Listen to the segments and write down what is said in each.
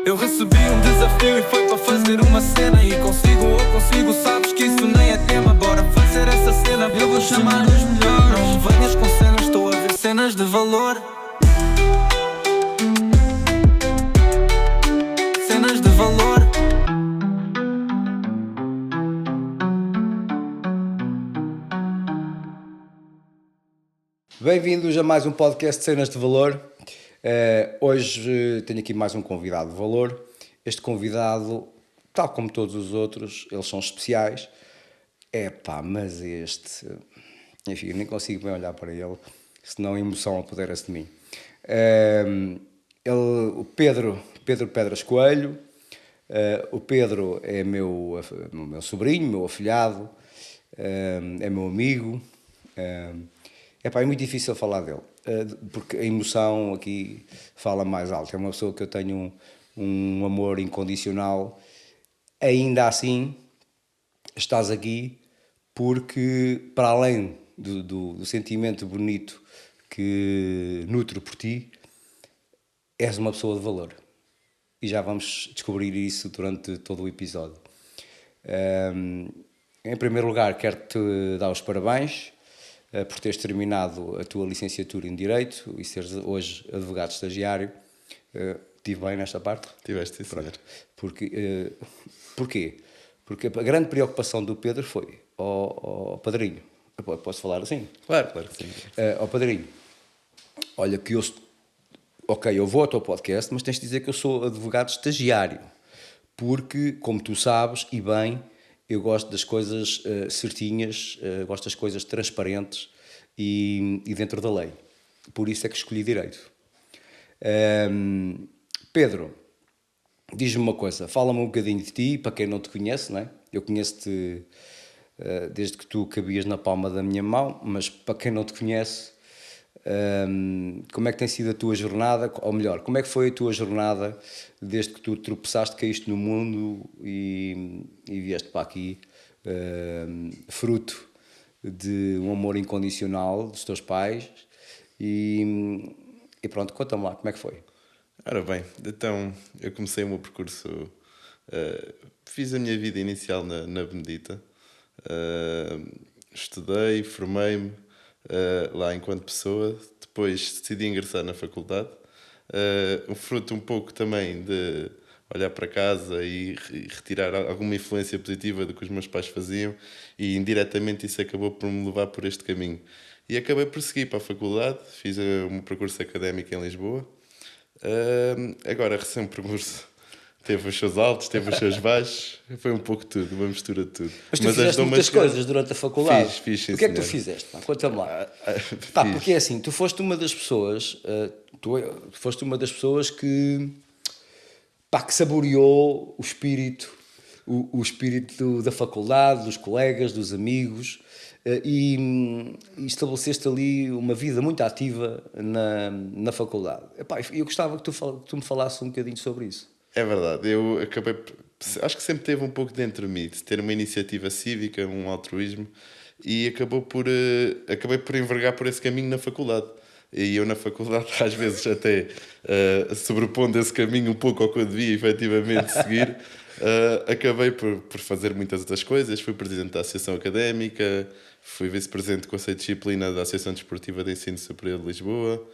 Eu recebi um desafio e foi para fazer uma cena. E consigo ou consigo, sabes que isso nem é tema. Bora fazer essa cena, eu vou chamar os melhores. Não venhas com cenas, estou a ver cenas de valor. Cenas de valor. Bem-vindos a mais um podcast de Cenas de Valor. Hoje tenho aqui mais um convidado de valor. Este convidado, tal como todos os outros, eles são especiais. Mas este... Enfim, nem consigo bem olhar para ele, senão a emoção apodera-se de mim. O Pedro Pedras Coelho. O Pedro é meu sobrinho, meu afilhado, é meu amigo. É muito difícil falar dele, porque a emoção aqui fala mais alto. É uma pessoa que eu tenho um amor incondicional. Ainda assim, estás aqui porque, para além do sentimento bonito que nutro por ti, és uma pessoa de valor. E já vamos descobrir isso durante todo o episódio. Em primeiro lugar, quero-te dar os parabéns por teres terminado a tua licenciatura em Direito e seres hoje advogado estagiário. Estive bem nesta parte? Tiveste isso. Porquê? Porque a grande preocupação do Pedro foi ao padrinho. Posso falar assim? Claro que sim. Ao padrinho. Olha, que eu vou ao teu podcast, mas tens de dizer que eu sou advogado estagiário. Porque, como tu sabes, e bem, eu gosto das coisas certinhas, gosto das coisas transparentes e dentro da lei. Por isso é que escolhi Direito. Pedro, diz-me uma coisa, fala-me um bocadinho de ti, para quem não te conhece, não é? Eu conheço-te desde que tu cabias na palma da minha mão, mas para quem não te conhece, como é que tem sido a tua jornada, ou melhor, como é que foi a tua jornada desde que tu tropeçaste, caíste no mundo e vieste para aqui, fruto de um amor incondicional dos teus pais e pronto, conta-me lá, como é que foi? Ora bem, então eu comecei o meu percurso, fiz a minha vida inicial na Benedita, estudei, formei-me lá enquanto pessoa, depois decidi ingressar na faculdade, fruto um pouco também de olhar para casa e retirar alguma influência positiva do que os meus pais faziam e indiretamente isso acabou por me levar por este caminho. E acabei por seguir para a faculdade, fiz o meu percurso académico em Lisboa. Agora, recém percurso, teve os seus altos, teve os seus baixos, foi um pouco tudo, uma mistura de tudo. Mas tu fizeste muitas coisas durante a faculdade. Fiz, sim, o que é que senhora. tu fizeste? Conta-me lá. Porque é assim, tu foste uma das pessoas, que saboreou o espírito da faculdade, dos colegas, dos amigos, e estabeleceste ali uma vida muito ativa na faculdade. Eu gostava que tu me falasses um bocadinho sobre isso. É verdade, eu acho que sempre teve um pouco dentro de mim, de ter uma iniciativa cívica, um altruísmo, e acabei por envergar por esse caminho na faculdade. E eu na faculdade, às vezes até sobrepondo esse caminho um pouco ao que eu devia efetivamente seguir, acabei por fazer muitas outras coisas. Fui presidente da Associação Académica, fui vice-presidente do Conselho de Disciplina da Associação Desportiva de Ensino Superior de Lisboa,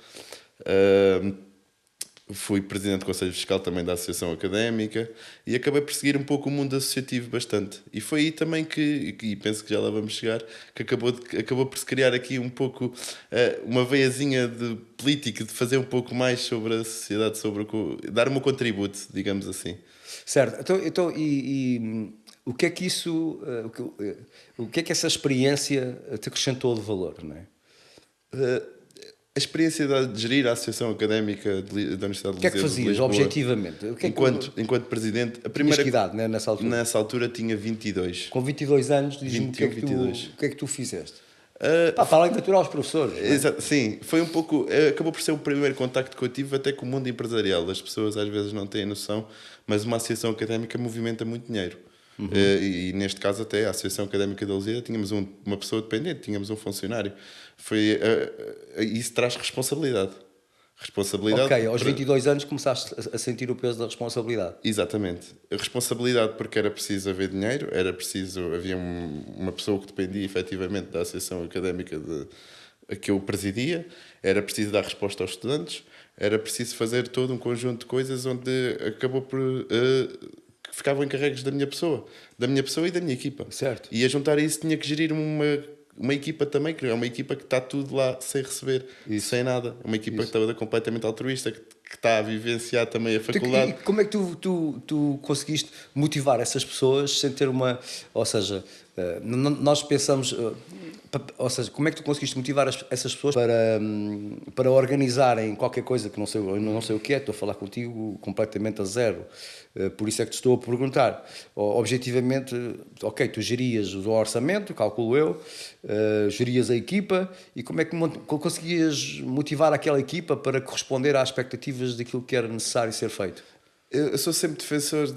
fui presidente do Conselho Fiscal também da Associação Académica e acabei por seguir um pouco o mundo associativo bastante. E foi aí também e penso que já lá vamos chegar, que acabou por se criar aqui um pouco uma veiazinha de política, de fazer um pouco mais sobre a sociedade, dar o meu contributo, digamos assim. Certo, então o que é que isso, o que é que essa experiência te acrescentou de valor, não é? A experiência de gerir a Associação Académica da Universidade de Lisboa. O que é que fazias, objetivamente? Enquanto presidente... Tinhas que idade, né, nessa altura? Nessa altura tinha 22. Com 22 anos, diz-me o que é que tu fizeste? Para além de aturar os professores. Exato, sim, foi um pouco... Acabou por ser o primeiro contacto que eu tive até com o mundo empresarial. As pessoas às vezes não têm noção, mas uma associação académica movimenta muito dinheiro. Uhum. E neste caso até a Associação Académica da Lusíada tínhamos uma pessoa dependente, tínhamos um funcionário. Isso traz responsabilidade. Responsabilidade. Ok, aos 22 anos começaste a sentir o peso da responsabilidade. Exatamente. A responsabilidade porque era preciso haver dinheiro, havia uma pessoa que dependia efetivamente da associação académica a que eu presidia, era preciso dar resposta aos estudantes, era preciso fazer todo um conjunto de coisas onde acabou por... que ficavam encarregues da minha pessoa e da minha equipa. Certo. E a juntar a isso tinha que gerir uma equipa também, que é uma equipa que está tudo lá sem receber, sem nada. Uma equipa que está completamente altruísta, que está a vivenciar também a faculdade. E como é que tu conseguiste motivar essas pessoas sem ter uma... Ou seja, nós pensamos... Ou seja, como é que tu conseguiste motivar essas pessoas para organizarem qualquer coisa que não sei o que é? Estou a falar contigo completamente a zero. Por isso é que te estou a perguntar. Objetivamente, ok, tu gerias o orçamento, calculo eu, gerias a equipa, e como é que conseguias motivar aquela equipa para corresponder às expectativas daquilo que era necessário ser feito? Eu sou sempre defensor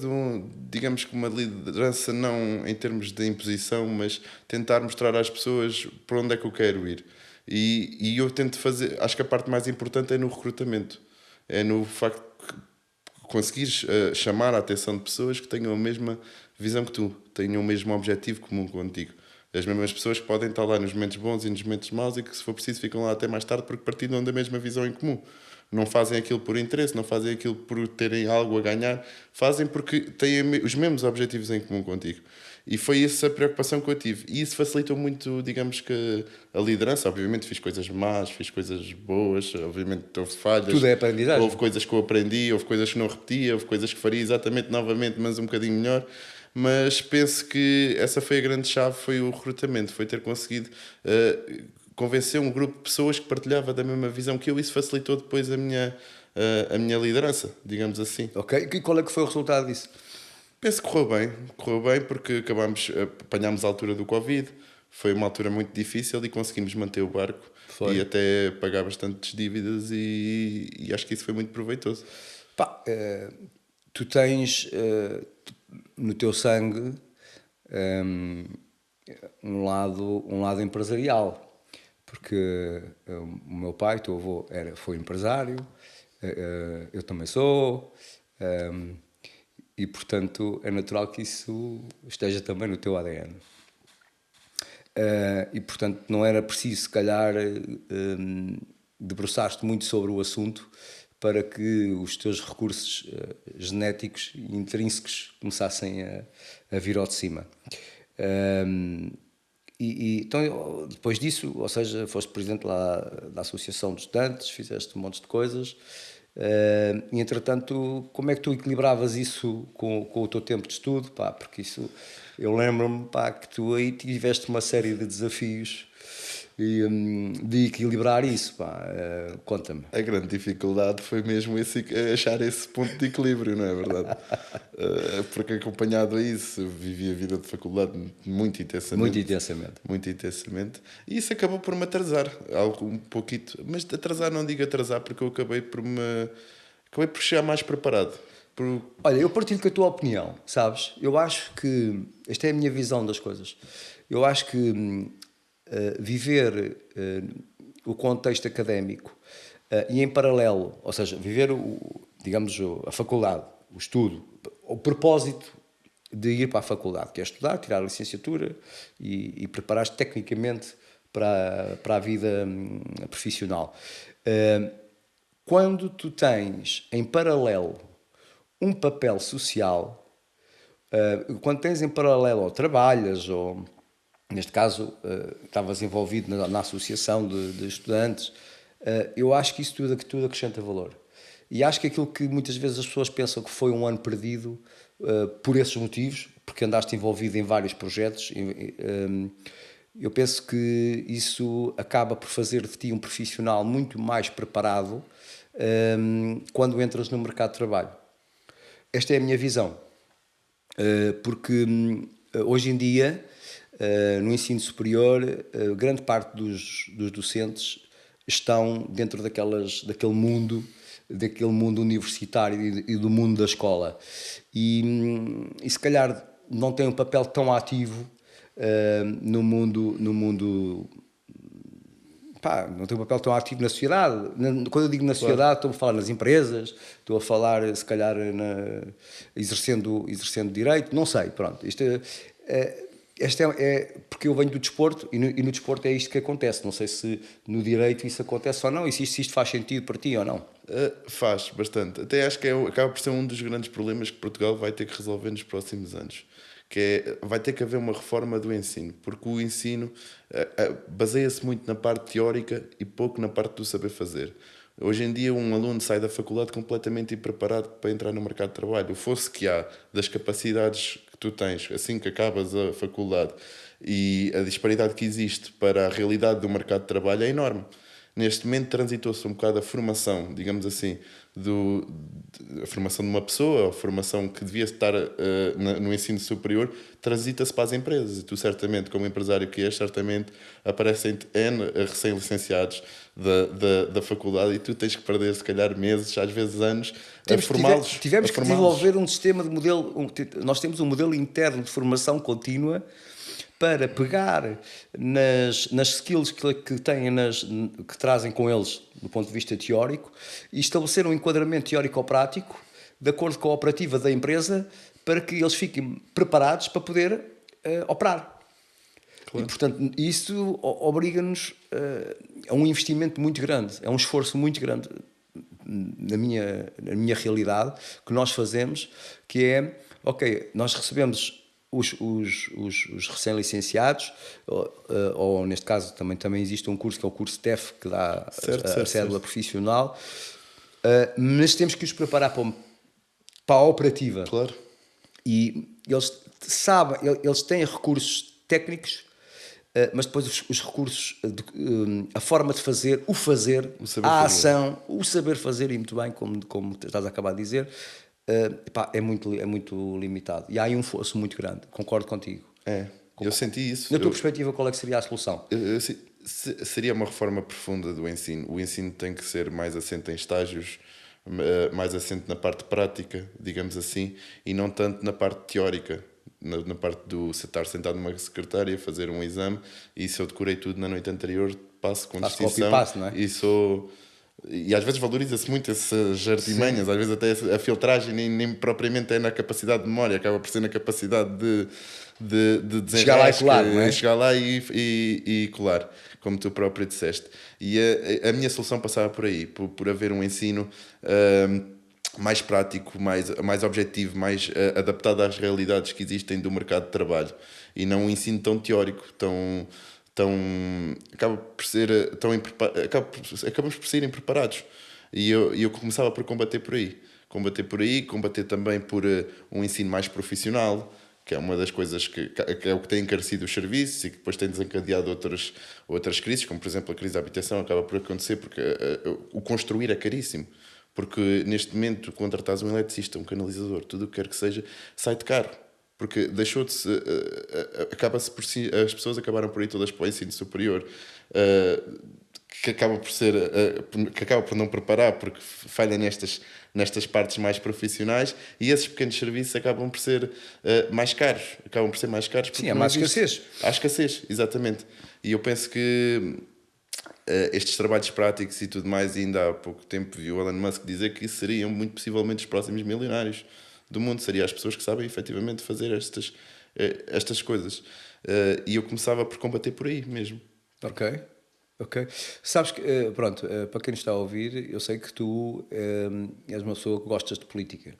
digamos que uma liderança não em termos de imposição, mas tentar mostrar às pessoas para onde é que eu quero ir. E eu tento fazer, acho que a parte mais importante é no recrutamento. É no facto de conseguires chamar a atenção de pessoas que tenham a mesma visão que tu, tenham o mesmo objetivo comum contigo. As mesmas pessoas que podem estar lá nos momentos bons e nos momentos maus e que, se for preciso, ficam lá até mais tarde porque partilham da mesma visão em comum. Não fazem aquilo por interesse, não fazem aquilo por terem algo a ganhar, fazem porque têm os mesmos objetivos em comum contigo. E foi essa a preocupação que eu tive. E isso facilitou muito, digamos que, a liderança. Obviamente fiz coisas más, fiz coisas boas, obviamente houve falhas. Tudo é aprendizagem. Houve coisas que eu aprendi, houve coisas que não repetia, houve coisas que faria exatamente novamente, mas um bocadinho melhor. Mas penso que essa foi a grande chave, foi o recrutamento, foi ter conseguido convencer um grupo de pessoas que partilhava da mesma visão que eu. Isso facilitou depois a minha liderança, digamos assim. Ok, e qual é que foi o resultado disso? Penso que correu bem porque apanhámos a altura do Covid, foi uma altura muito difícil e conseguimos manter o barco e até pagar bastantes dívidas e acho que isso foi muito proveitoso. Pá, tu tens no teu sangue um lado empresarial, porque o meu pai, o teu avô, foi empresário, eu também sou, e portanto é natural que isso esteja também no teu ADN. E portanto não era preciso, se calhar, debruçar-te muito sobre o assunto para que os teus recursos genéticos e intrínsecos começassem a vir ao de cima. Então, depois disso, ou seja, foste presidente lá da Associação de Estudantes, fizeste um monte de coisas, e entretanto, como é que tu equilibravas isso com o teu tempo de estudo? Pá, porque isso, eu lembro-me, pá, que tu aí tiveste uma série de desafios de equilibrar isso, pá. Conta-me. A grande dificuldade foi mesmo achar esse ponto de equilíbrio, não é verdade? Porque acompanhado a isso, vivi a vida de faculdade muito intensamente. Muito intensamente. E isso acabou por me atrasar, algo um pouquito. Mas atrasar, não digo atrasar, porque eu acabei por chegar mais preparado. Olha, eu partilho com a tua opinião, sabes? Eu acho que, esta é a minha visão das coisas, eu acho que viver o contexto académico e em paralelo, ou seja, viver, digamos, a faculdade, o estudo, o propósito de ir para a faculdade, que é estudar, tirar a licenciatura e preparar-te tecnicamente para a vida profissional. Quando tu tens em paralelo um papel social, quando tens em paralelo ou trabalhas ou... Neste caso, estavas envolvido na associação de estudantes. Eu acho que isso tudo acrescenta valor. E acho que aquilo que muitas vezes as pessoas pensam que foi um ano perdido por esses motivos, porque andaste envolvido em vários projetos, eu penso que isso acaba por fazer de ti um profissional muito mais preparado quando entras no mercado de trabalho. Esta é a minha visão. Porque hoje em dia... no ensino superior, grande parte dos docentes estão dentro daquele mundo universitário e do mundo da escola. E se calhar não têm um papel tão ativo no mundo pá, não tem um papel tão ativo na sociedade. Quando eu digo na sociedade, estou a falar nas empresas, estou a falar, se calhar, exercendo direito, não sei, pronto. Este é porque eu venho do desporto e no desporto é isto que acontece. Não sei se no direito isso acontece ou não, e se isto faz sentido para ti ou não. Faz bastante. Até acho que acaba por ser um dos grandes problemas que Portugal vai ter que resolver nos próximos anos. Vai ter que haver uma reforma do ensino, porque o ensino baseia-se muito na parte teórica e pouco na parte do saber fazer. Hoje em dia um aluno sai da faculdade completamente impreparado para entrar no mercado de trabalho. O fosse que há das capacidades que tu tens assim que acabas a faculdade e a disparidade que existe para a realidade do mercado de trabalho é enorme. Neste momento transitou-se um bocado a formação, digamos assim, a formação de uma pessoa, a formação que devia estar no ensino superior, transita-se para as empresas. E tu, certamente, como empresário que és, certamente aparecem N recém-licenciados da faculdade e tu tens que perder, se calhar, meses, às vezes anos, a formá-los. Tivemos que desenvolver um sistema de modelo. Nós temos um modelo interno de formação contínua para pegar nas skills que têm, que trazem com eles do ponto de vista teórico e estabelecer um enquadramento teórico-prático de acordo com a operativa da empresa para que eles fiquem preparados para poder operar. Claro. E, portanto, isso obriga-nos a um investimento muito grande, é um esforço muito grande na minha realidade que nós fazemos, que é, ok, nós recebemos os recém-licenciados, ou neste caso também existe um curso que é o curso TEF, que dá a cédula profissional, mas temos que os preparar para a operativa. Claro. E eles sabem, eles têm recursos técnicos, mas depois os recursos, a forma de fazer, a ação, o saber fazer, e muito bem, como estás a acabar de dizer, é muito limitado. E há aí um esforço muito grande. Concordo contigo. Eu senti isso. Na tua perspectiva, qual é que seria a solução? Seria uma reforma profunda do ensino. O ensino tem que ser mais assente em estágios, mais assente na parte prática, digamos assim, e não tanto na parte teórica. Na parte do estar sentado numa secretária, fazer um exame, e se eu decorei tudo na noite anterior, passo com distinção. Copy-paste, não é? E às vezes valoriza-se muito essas artimanhas, às vezes até a filtragem nem propriamente é na capacidade de memória, acaba por ser na capacidade de desenrasque, chegar lá e colar, não é? Chegar lá e colar, como tu próprio disseste. E a minha solução passava por aí, por haver um ensino mais prático, mais objetivo, mais adaptado às realidades que existem do mercado de trabalho, e não um ensino tão teórico, acabamos por ser impreparados. E eu começava por combater por aí, combater também por um ensino mais profissional, que é uma das coisas que é o que tem encarecido os serviços e que depois tem desencadeado outras crises, como por exemplo a crise da habitação acaba por acontecer porque o construir é caríssimo. Porque neste momento, contratares um eletricista, um canalizador, tudo o que quer que seja, sai de caro. Porque deixou-se. Acaba-se por si, as pessoas acabaram por ir todas para o ensino superior, que acaba por não preparar, porque falha nestas partes mais profissionais, e esses pequenos serviços acabam por ser mais caros. Sim, há mais escassez. Há escassez, exatamente. E eu penso que estes trabalhos práticos e tudo mais, e ainda há pouco tempo vi o Elon Musk dizer que seriam muito possivelmente os próximos milionários do mundo, seriam as pessoas que sabem efetivamente fazer estas coisas. E eu começava por combater por aí mesmo. Ok. Sabes que, pronto, para quem nos está a ouvir, eu sei que tu és uma pessoa que gostas de política.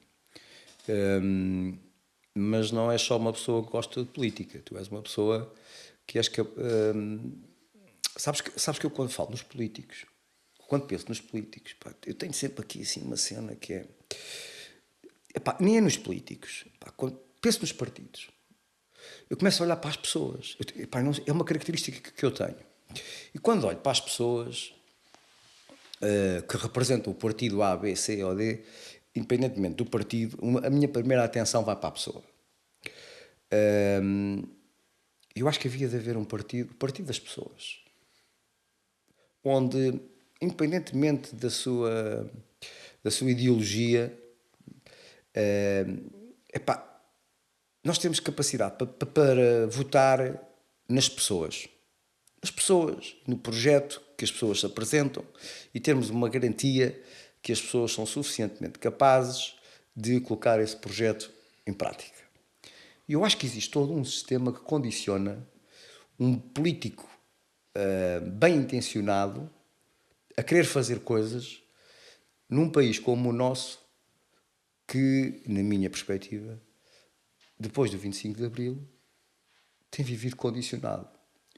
Mas não és só uma pessoa que gosta de política, tu és uma pessoa que és Sabes que eu quando falo nos políticos, quando penso nos políticos, pá, eu tenho sempre aqui assim uma cena que é... nem é nos políticos, quando penso nos partidos, eu começo a olhar para as pessoas. É uma característica que eu tenho. E quando olho para as pessoas que representam o partido A, B, C ou D, independentemente do partido, a minha primeira atenção vai para a pessoa. Eu acho que havia de haver o partido das pessoas, onde, independentemente da sua ideologia, nós temos capacidade para votar nas pessoas, no projeto que as pessoas se apresentam e termos uma garantia que as pessoas são suficientemente capazes de colocar esse projeto em prática. E eu acho que existe todo um sistema que condiciona um político bem intencionado a querer fazer coisas num país como o nosso que, na minha perspectiva, depois do 25 de Abril, tem vivido condicionado.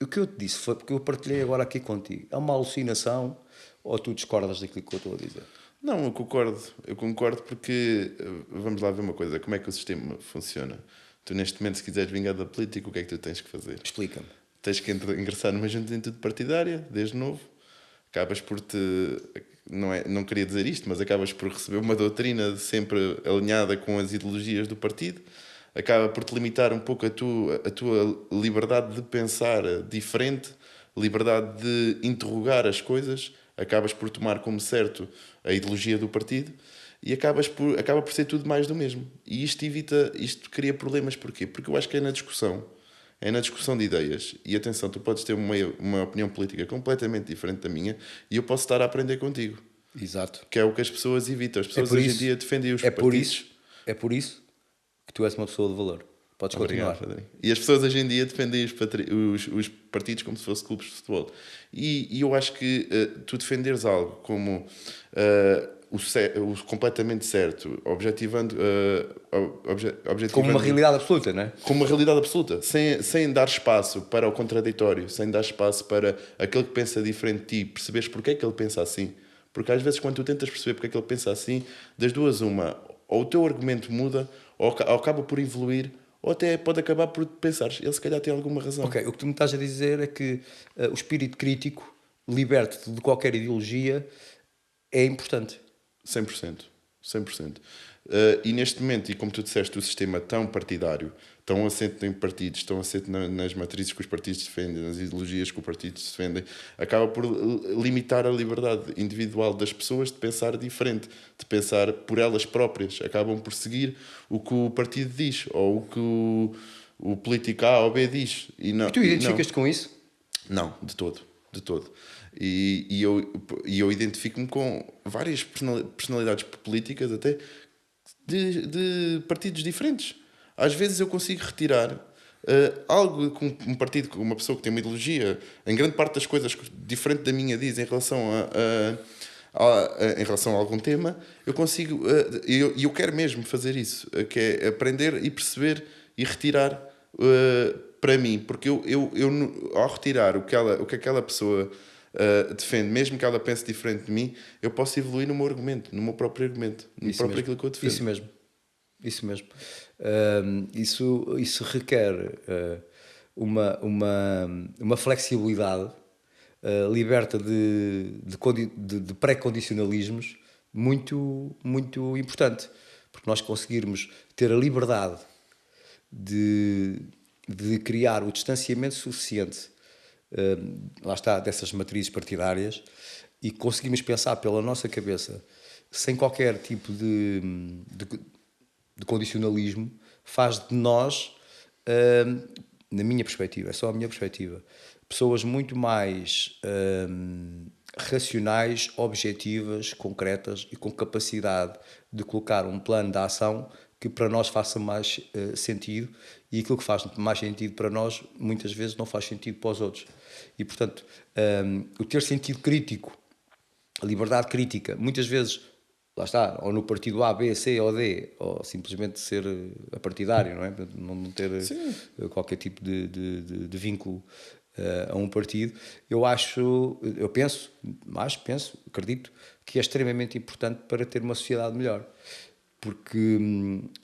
O que eu te disse foi porque eu partilhei agora aqui contigo. É uma alucinação ou tu discordas daquilo que eu estou a dizer? Não, eu concordo porque, vamos lá ver uma coisa, como é que o sistema funciona? Tu neste momento, se quiseres vingar da política, o que é que tu tens que fazer? Explica-me. Tens que ingressar numa juventude partidária, desde novo, acabas por te... Não queria dizer isto, mas acabas por receber uma doutrina sempre alinhada com as ideologias do partido, acaba por te limitar um pouco a tua liberdade de pensar diferente, liberdade de interrogar as coisas, acabas por tomar como certo a ideologia do partido e acaba por ser tudo mais do mesmo. E isto cria problemas. Porquê? Porque eu acho que é na discussão de ideias. E atenção, tu podes ter uma opinião política completamente diferente da minha e eu posso estar a aprender contigo. Exato. Que é o que as pessoas evitam. As pessoas hoje em dia defendem os partidos. É por isso que tu és uma pessoa de valor. Podes continuar. Obrigado, e as pessoas hoje em dia defendem os partidos como se fossem clubes de futebol. E eu acho que tu defenderes algo como o completamente certo, objetivando Como uma realidade absoluta, não é? como uma realidade absoluta, sem dar espaço para o contraditório, sem dar espaço para aquele que pensa diferente de ti, perceberes porque é que ele pensa assim. Porque às vezes quando tu tentas perceber porque é que ele pensa assim, das duas uma, ou o teu argumento muda, ou acaba por evoluir, ou até pode acabar por pensar, ele se calhar tem alguma razão. Ok, o que tu me estás a dizer é que o espírito crítico, liberto de qualquer ideologia, é importante. 100%. 100%. E neste momento, e como tu disseste, o sistema tão partidário, tão assente em partidos, tão assente nas matrizes que os partidos defendem, nas ideologias que os partidos defendem, acaba por limitar a liberdade individual das pessoas de pensar diferente, de pensar por elas próprias. Acabam por seguir o que o partido diz, ou o que o político A ou B diz. E tu identificas-te com isso? Não, de todo. De todo. E eu identifico-me com várias personalidades políticas até de partidos diferentes. Às vezes eu consigo retirar algo que um partido, com uma pessoa que tem uma ideologia, em grande parte das coisas diferente da minha diz em relação em relação a algum tema, eu consigo, e eu quero mesmo fazer isso, que é aprender e perceber e retirar para mim, porque eu ao retirar o que aquela pessoa defende, mesmo que ela pense diferente de mim, eu posso evoluir no meu argumento, no meu próprio argumento, no próprio aquilo que eu defendo. Isso mesmo. Isso requer uma flexibilidade liberta de pré-condicionalismos muito, muito importante, porque nós conseguirmos ter a liberdade de criar o distanciamento suficiente, lá está, dessas matrizes partidárias, e conseguimos pensar pela nossa cabeça sem qualquer tipo de condicionalismo, faz de nós, na minha perspectiva, é só a minha perspectiva, pessoas muito mais racionais, objetivas, concretas e com capacidade de colocar um plano de ação que para nós faça mais sentido, e aquilo que faz mais sentido para nós muitas vezes não faz sentido para os outros. E portanto, o ter sentido crítico, a liberdade crítica, muitas vezes, lá está, ou no partido A, B, C ou D, ou simplesmente ser apartidário, não é? Não ter qualquer tipo de vínculo a um partido. Acredito que é extremamente importante para ter uma sociedade melhor. Porque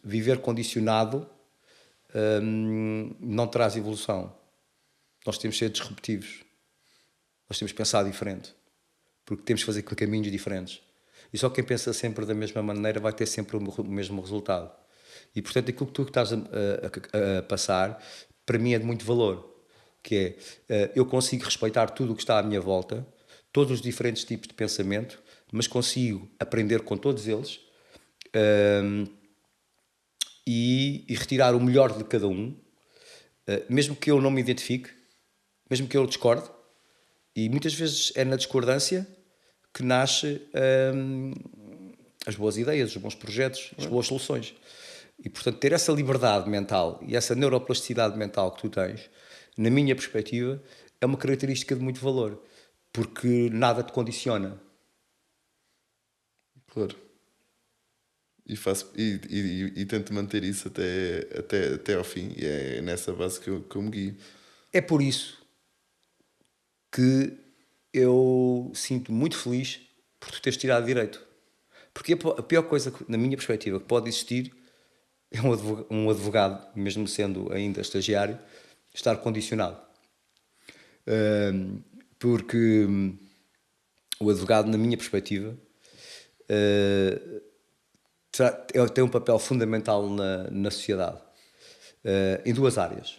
viver condicionado não traz evolução. Nós temos de ser disruptivos. Nós temos de pensar diferente. Porque temos de fazer caminhos diferentes. E só quem pensa sempre da mesma maneira vai ter sempre o mesmo resultado. E, portanto, aquilo que tu estás a passar, para mim é de muito valor. Que é, eu consigo respeitar tudo o que está à minha volta, todos os diferentes tipos de pensamento, mas consigo aprender com todos eles e retirar o melhor de cada um, mesmo que eu não me identifique, mesmo que eu discorde, E muitas vezes é na discordância que nasce as boas ideias, os bons projetos, as boas soluções. E, portanto, ter essa liberdade mental e essa neuroplasticidade mental que tu tens, na minha perspectiva, é uma característica de muito valor, porque nada te condiciona. Claro. E tento manter isso até ao fim. E é nessa base que eu me guio. É por isso que eu sinto muito feliz por tu teres tirado direito. Porque a pior coisa, na minha perspectiva, que pode existir é um advogado, mesmo sendo ainda estagiário, estar condicionado. Porque o advogado, na minha perspectiva, tem um papel fundamental na sociedade, em duas áreas.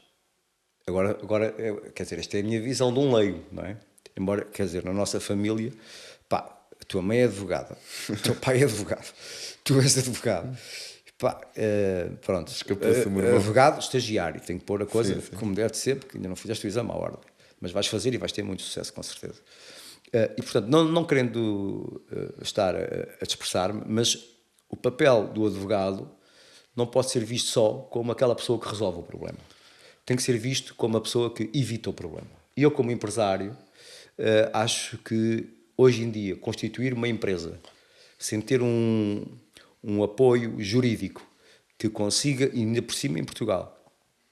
Agora, quer dizer, esta é a minha visão de um leigo, não é? Embora, quer dizer, na nossa família, pá, a tua mãe é advogada, o teu pai é advogado, tu és advogado. Pá, pronto, advogado, estagiário, tenho que pôr a coisa como deve de ser, porque ainda não fizeste o exame à ordem, mas vais fazer e vais ter muito sucesso, com certeza. E, portanto, não querendo estar a dispersar-me, mas o papel do advogado não pode ser visto só como aquela pessoa que resolve o problema. Tem que ser visto como a pessoa que evita o problema. E eu, como empresário, acho que, hoje em dia, constituir uma empresa sem ter um apoio jurídico que consiga, e ainda por cima em Portugal,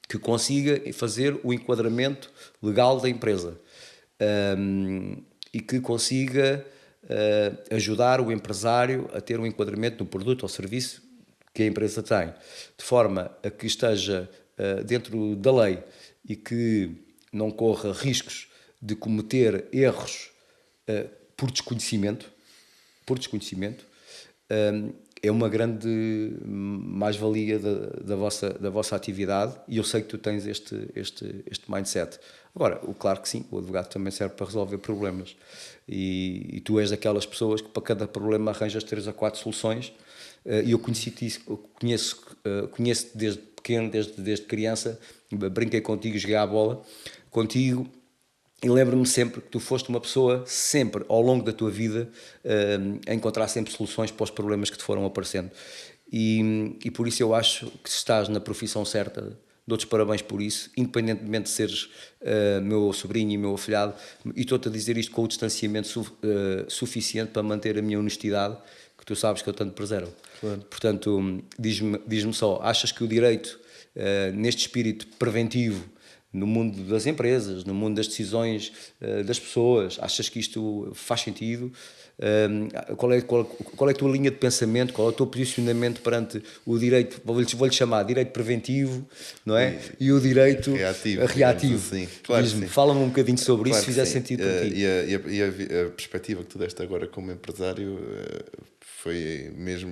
que consiga fazer o enquadramento legal da empresa e que consiga ajudar o empresário a ter um enquadramento no produto ou serviço que a empresa tem, de forma a que esteja dentro da lei e que não corra riscos de cometer erros por desconhecimento, é uma grande mais-valia da vossa atividade, e eu sei que tu tens este mindset. Agora, claro que sim, o advogado também serve para resolver problemas, e tu és daquelas pessoas que para cada problema arranjas 3 a 4 soluções, e eu conheço-te desde pequeno, desde criança, brinquei contigo, joguei à bola contigo, e lembro-me sempre que tu foste uma pessoa, sempre, ao longo da tua vida, a encontrar sempre soluções para os problemas que te foram aparecendo. E por isso eu acho que se estás na profissão certa, dou-te os parabéns por isso, independentemente de seres meu sobrinho e meu afilhado, e estou-te a dizer isto com o distanciamento suficiente para manter a minha honestidade, que tu sabes que eu tanto preservo. Claro. Portanto, diz-me só, achas que o direito, neste espírito preventivo, no mundo das empresas, no mundo das decisões das pessoas, achas que isto faz sentido? Qual é a tua linha de pensamento? Qual é o teu posicionamento perante o direito, vou-lhe chamar direito preventivo, não é? E o direito reativo. Assim. Claro. Diz-me, fala-me um bocadinho sobre isso, se fizer sentido para ti. E a perspectiva que tu deste agora como empresário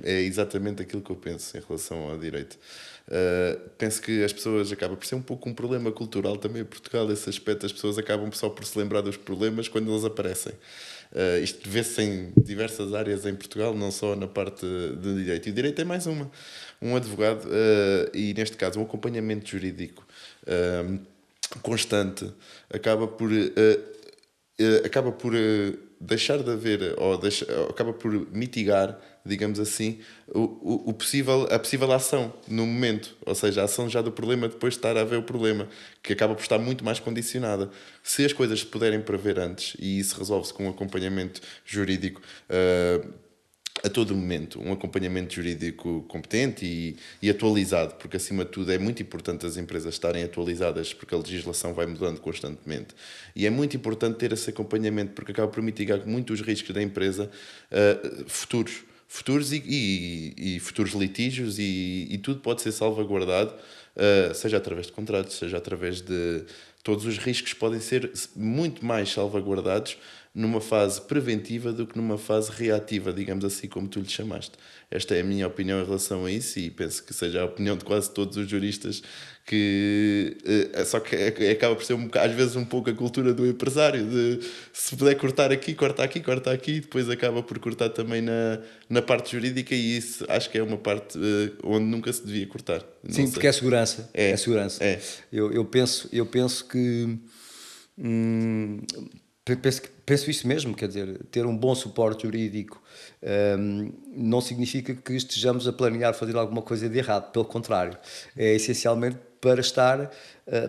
é exatamente aquilo que eu penso em relação ao direito. Penso que as pessoas acabam por ser um pouco um problema cultural também em Portugal, esse aspecto. As pessoas acabam só por se lembrar dos problemas quando eles aparecem. Isto vê-se em diversas áreas em Portugal, não só na parte de direito. E o direito é mais um advogado, e neste caso um acompanhamento jurídico constante, acaba por deixar de haver, acaba por mitigar, digamos assim, a possível ação no momento, ou seja, a ação já do problema depois de estar a haver o problema, que acaba por estar muito mais condicionada. Se as coisas se puderem prever antes, e isso resolve-se com um acompanhamento jurídico a todo momento, um acompanhamento jurídico competente e atualizado, porque acima de tudo é muito importante as empresas estarem atualizadas, porque a legislação vai mudando constantemente, e é muito importante ter esse acompanhamento, porque acaba por mitigar muito os riscos da empresa futuros e futuros litígios, e tudo pode ser salvaguardado, seja através de contratos, seja através de todos os riscos podem ser muito mais salvaguardados numa fase preventiva do que numa fase reativa, digamos assim, como tu lhe chamaste. Esta é a minha opinião em relação a isso, e penso que seja a opinião de quase todos os juristas, só que acaba por ser às vezes um pouco a cultura do empresário, de se puder cortar aqui, corta aqui, corta aqui, depois acaba por cortar também na parte jurídica, e isso acho que é uma parte onde nunca se devia cortar. Sim, porque é segurança. É segurança. É. Eu penso que Penso isso mesmo, quer dizer, ter um bom suporte jurídico não significa que estejamos a planear fazer alguma coisa de errado, pelo contrário, é essencialmente para estar,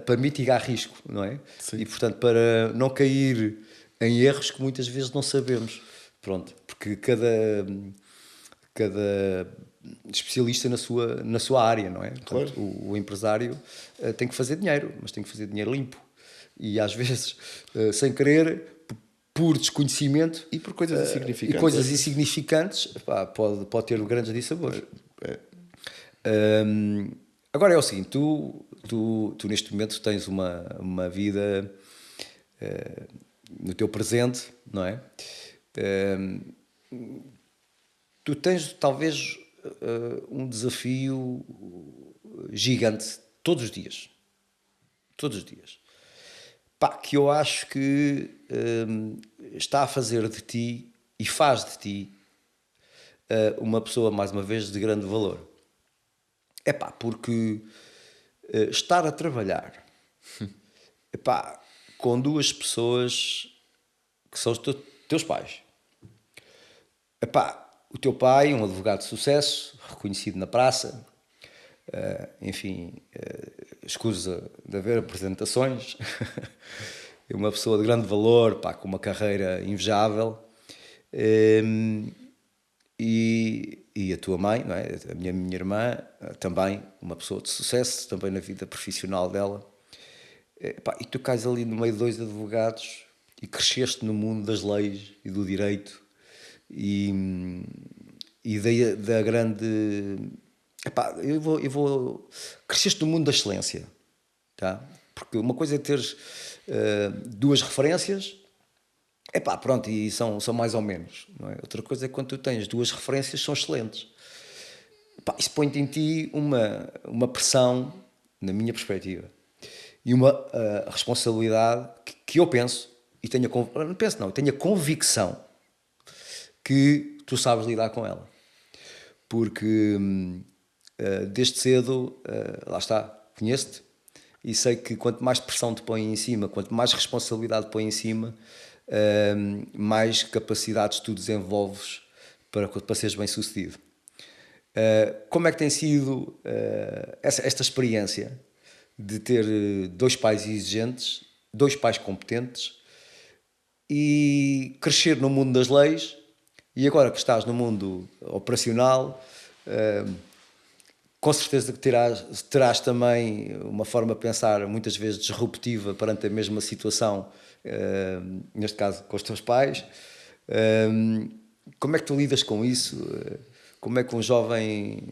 para mitigar risco, não é? Sim. E portanto para não cair em erros que muitas vezes não sabemos, pronto, porque cada especialista na sua área, não é? Claro. Portanto, o empresário tem que fazer dinheiro, mas tem que fazer dinheiro limpo. E às vezes, sem querer, por desconhecimento E por coisas insignificantes. e coisas insignificantes, pá, pode ter grandes dissabores. Agora é o seguinte, tu neste momento tens uma vida no teu presente, não é? Tu tens talvez um desafio gigante todos os dias. Todos os dias. Pá, que eu acho que está a fazer de ti e faz de ti uma pessoa, mais uma vez, de grande valor. É pá, porque estar a trabalhar epá, com duas pessoas que são os teus pais. Epá, o teu pai, um advogado de sucesso, reconhecido na praça, enfim, escusa de haver apresentações, é uma pessoa de grande valor, pá, com uma carreira invejável, e a tua mãe, não é? A minha irmã, também uma pessoa de sucesso, também na vida profissional dela, pá, e tu cais ali no meio de dois advogados e cresceste no mundo das leis e do direito e da grande... Epá, eu vou... Cresceste no mundo da excelência, tá? Porque uma coisa é teres duas referências, epá, pronto, e são mais ou menos, não é? Outra coisa é quando tu tens duas referências, são excelentes. Epá, isso põe-te em ti uma pressão, na minha perspectiva, e uma responsabilidade que eu penso, e tenho a convicção que tu sabes lidar com ela. Porque... desde cedo, lá está, conheço-te e sei que quanto mais pressão te põe em cima, quanto mais responsabilidade te põe em cima, mais capacidades tu desenvolves para seres bem sucedido. Como é que tem sido esta experiência de ter dois pais exigentes, dois pais competentes e crescer no mundo das leis e agora que estás no mundo operacional, com certeza que terás também uma forma de pensar muitas vezes disruptiva perante a mesma situação, neste caso com os teus pais. Como é que tu lidas com isso? Como é que um jovem,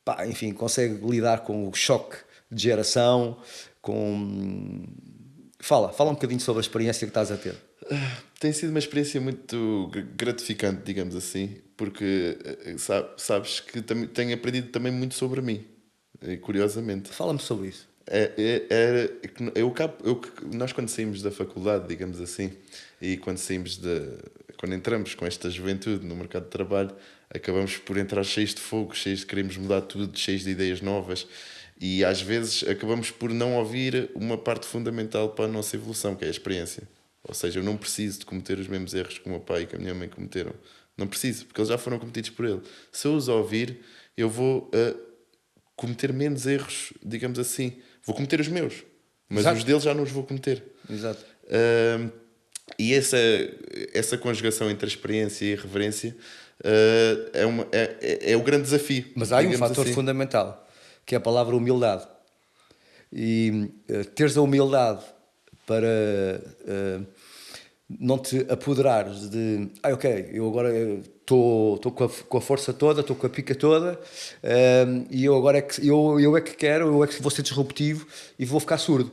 pá, enfim, consegue lidar com o choque de geração? Fala um bocadinho sobre a experiência que estás a ter. Tem sido uma experiência muito gratificante, digamos assim, porque sabes que tenho aprendido também muito sobre mim, curiosamente. Fala-me sobre isso. Nós quando saímos da faculdade, digamos assim, e quando entramos com esta juventude no mercado de trabalho, acabamos por entrar cheios de fogo, cheios de queremos mudar tudo, cheios de ideias novas, e às vezes acabamos por não ouvir uma parte fundamental para a nossa evolução, que é a experiência. Ou seja, eu não preciso de cometer os mesmos erros que o meu pai e que a minha mãe cometeram. Não preciso, porque eles já foram cometidos por ele. Se eu os ouvir, eu vou cometer menos erros, digamos assim. Vou cometer os meus, mas Exato. Os deles já não os vou cometer. Exato. E essa conjugação entre a experiência e a reverência é o grande desafio. Mas há um fator assim. Fundamental, que é a palavra humildade. E teres a humildade para não te apoderares de ok, eu agora estou com a força toda, estou com a pica toda, e eu agora é que vou ser disruptivo e vou ficar surdo.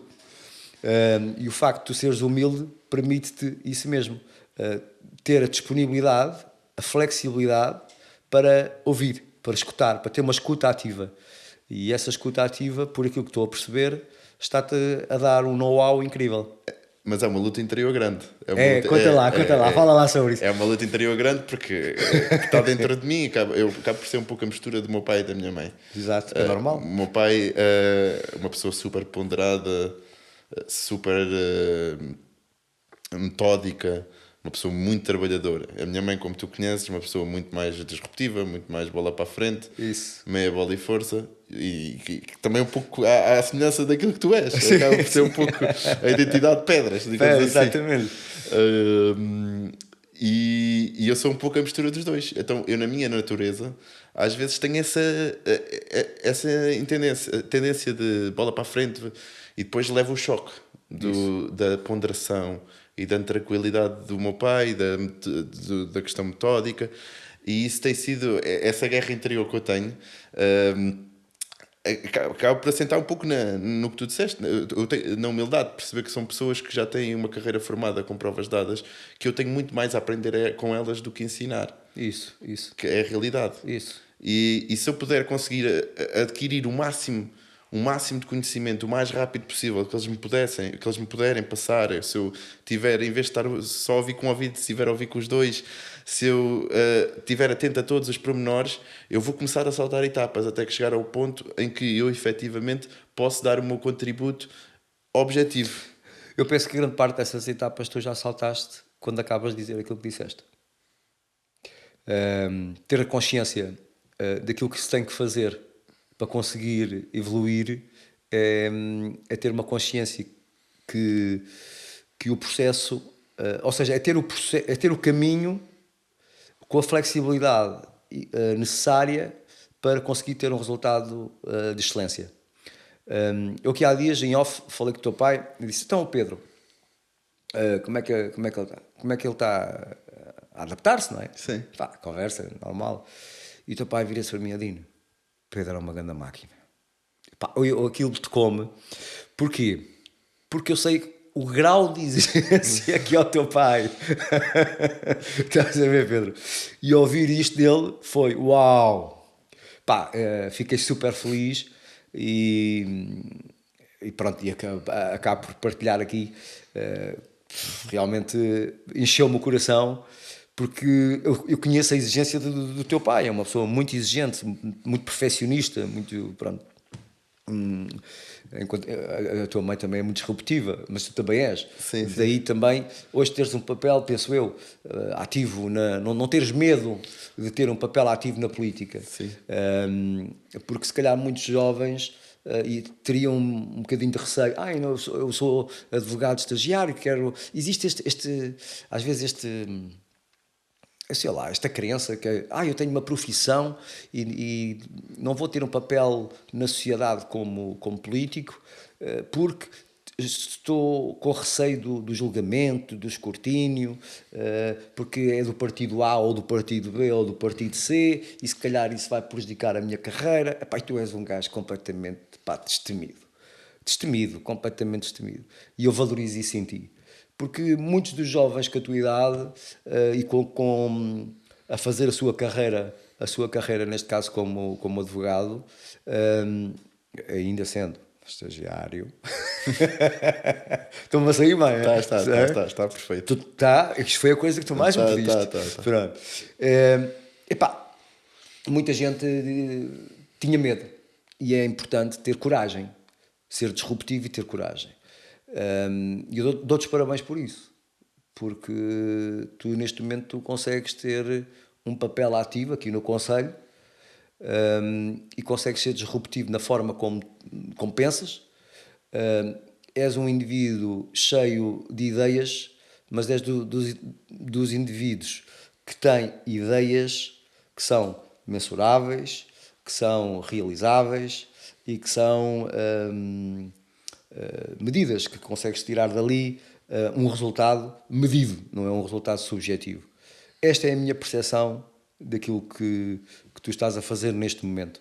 E o facto de tu seres humilde permite-te isso mesmo, ter a disponibilidade, a flexibilidade para ouvir, para escutar, para ter uma escuta ativa. E essa escuta ativa, por aquilo que estou a perceber, está-te a dar um know-how incrível. Mas é uma luta interior grande. Conta lá, fala lá sobre isso. É uma luta interior grande porque está dentro de mim. Eu acabo por ser um pouco a mistura do meu pai e da minha mãe. Exato, é normal. O meu pai é uma pessoa super ponderada, super metódica, uma pessoa muito trabalhadora. A minha mãe, como tu conheces, uma pessoa muito mais disruptiva, muito mais bola para a frente, Isso. meia bola e força, e que também um pouco à semelhança daquilo que tu és. Acaba por ser um pouco a identidade de pedras, digamos assim. Exatamente. E eu sou um pouco a mistura dos dois. Então, eu, na minha natureza, às vezes tenho essa tendência de bola para a frente e depois levo o choque da ponderação e da tranquilidade do meu pai, da questão metódica. E isso tem sido essa guerra interior que eu tenho. Acaba por assentar um pouco no que tu disseste, na humildade, de perceber que são pessoas que já têm uma carreira formada com provas dadas, que eu tenho muito mais a aprender com elas do que ensinar. Isso. Que é a realidade. Isso. E se eu puder conseguir adquirir o máximo de conhecimento o mais rápido possível que eles me puderem passar, se eu tiver, em vez de estar só a ouvir com um ouvido, se estiver a ouvir com os dois, se eu estiver atento a todos os pormenores, eu vou começar a saltar etapas até que chegar ao ponto em que eu efetivamente posso dar o meu contributo objetivo. Eu penso que grande parte dessas etapas tu já saltaste quando acabas de dizer aquilo que disseste. Ter a consciência daquilo que se tem que fazer para conseguir evoluir é ter uma consciência que o processo, ou seja, é ter o caminho com a flexibilidade necessária para conseguir ter um resultado de excelência. Eu aqui há dias em off falei com o teu pai e disse: então Pedro, como é que ele está a adaptar-se, não é? Sim. Pá, conversa normal. E o teu pai vira-se para mim, Adino, Pedro é uma grande máquina. Pá, aquilo te come. Porquê? Porque eu sei o grau de exigência que é o teu pai. Estás a ver, Pedro? E ouvir isto dele foi uau! Pá, fiquei super feliz e pronto, e acabo por partilhar aqui. Realmente encheu-me o coração, porque eu conheço a exigência do teu pai. É uma pessoa muito exigente, muito perfeccionista, muito, pronto. Enquanto a tua mãe também é muito disruptiva, mas tu também és. Sim. Daí também hoje teres um papel, penso eu, ativo, não teres medo de ter um papel ativo na política. Sim. Porque se calhar muitos jovens e teriam um bocadinho de receio. Eu sou advogado estagiário, existe às vezes sei lá, esta crença que eu tenho uma profissão e não vou ter um papel na sociedade como político porque estou com receio do julgamento, do escrutínio, porque é do partido A ou do partido B ou do partido C e se calhar isso vai prejudicar a minha carreira. Epá, tu és um gajo completamente destemido, completamente destemido. E eu valorizo isso em ti. Porque muitos dos jovens com a tua idade e a fazer a sua carreira neste caso como advogado, ainda sendo estagiário, estou-me a sair bem. Está perfeito. Isto foi a coisa que tu mais me pediste. Pronto. Epá, muita gente tinha medo e é importante ter coragem, ser disruptivo e ter coragem. E eu dou-te os parabéns por isso, porque tu neste momento tu consegues ter um papel ativo aqui no Conselho e consegues ser disruptivo na forma como pensas. És um indivíduo cheio de ideias, mas és dos indivíduos que têm ideias que são mensuráveis, que são realizáveis e que são medidas, que consegues tirar dali um resultado medido, não é um resultado subjetivo. Esta é a minha percepção daquilo que tu estás a fazer neste momento.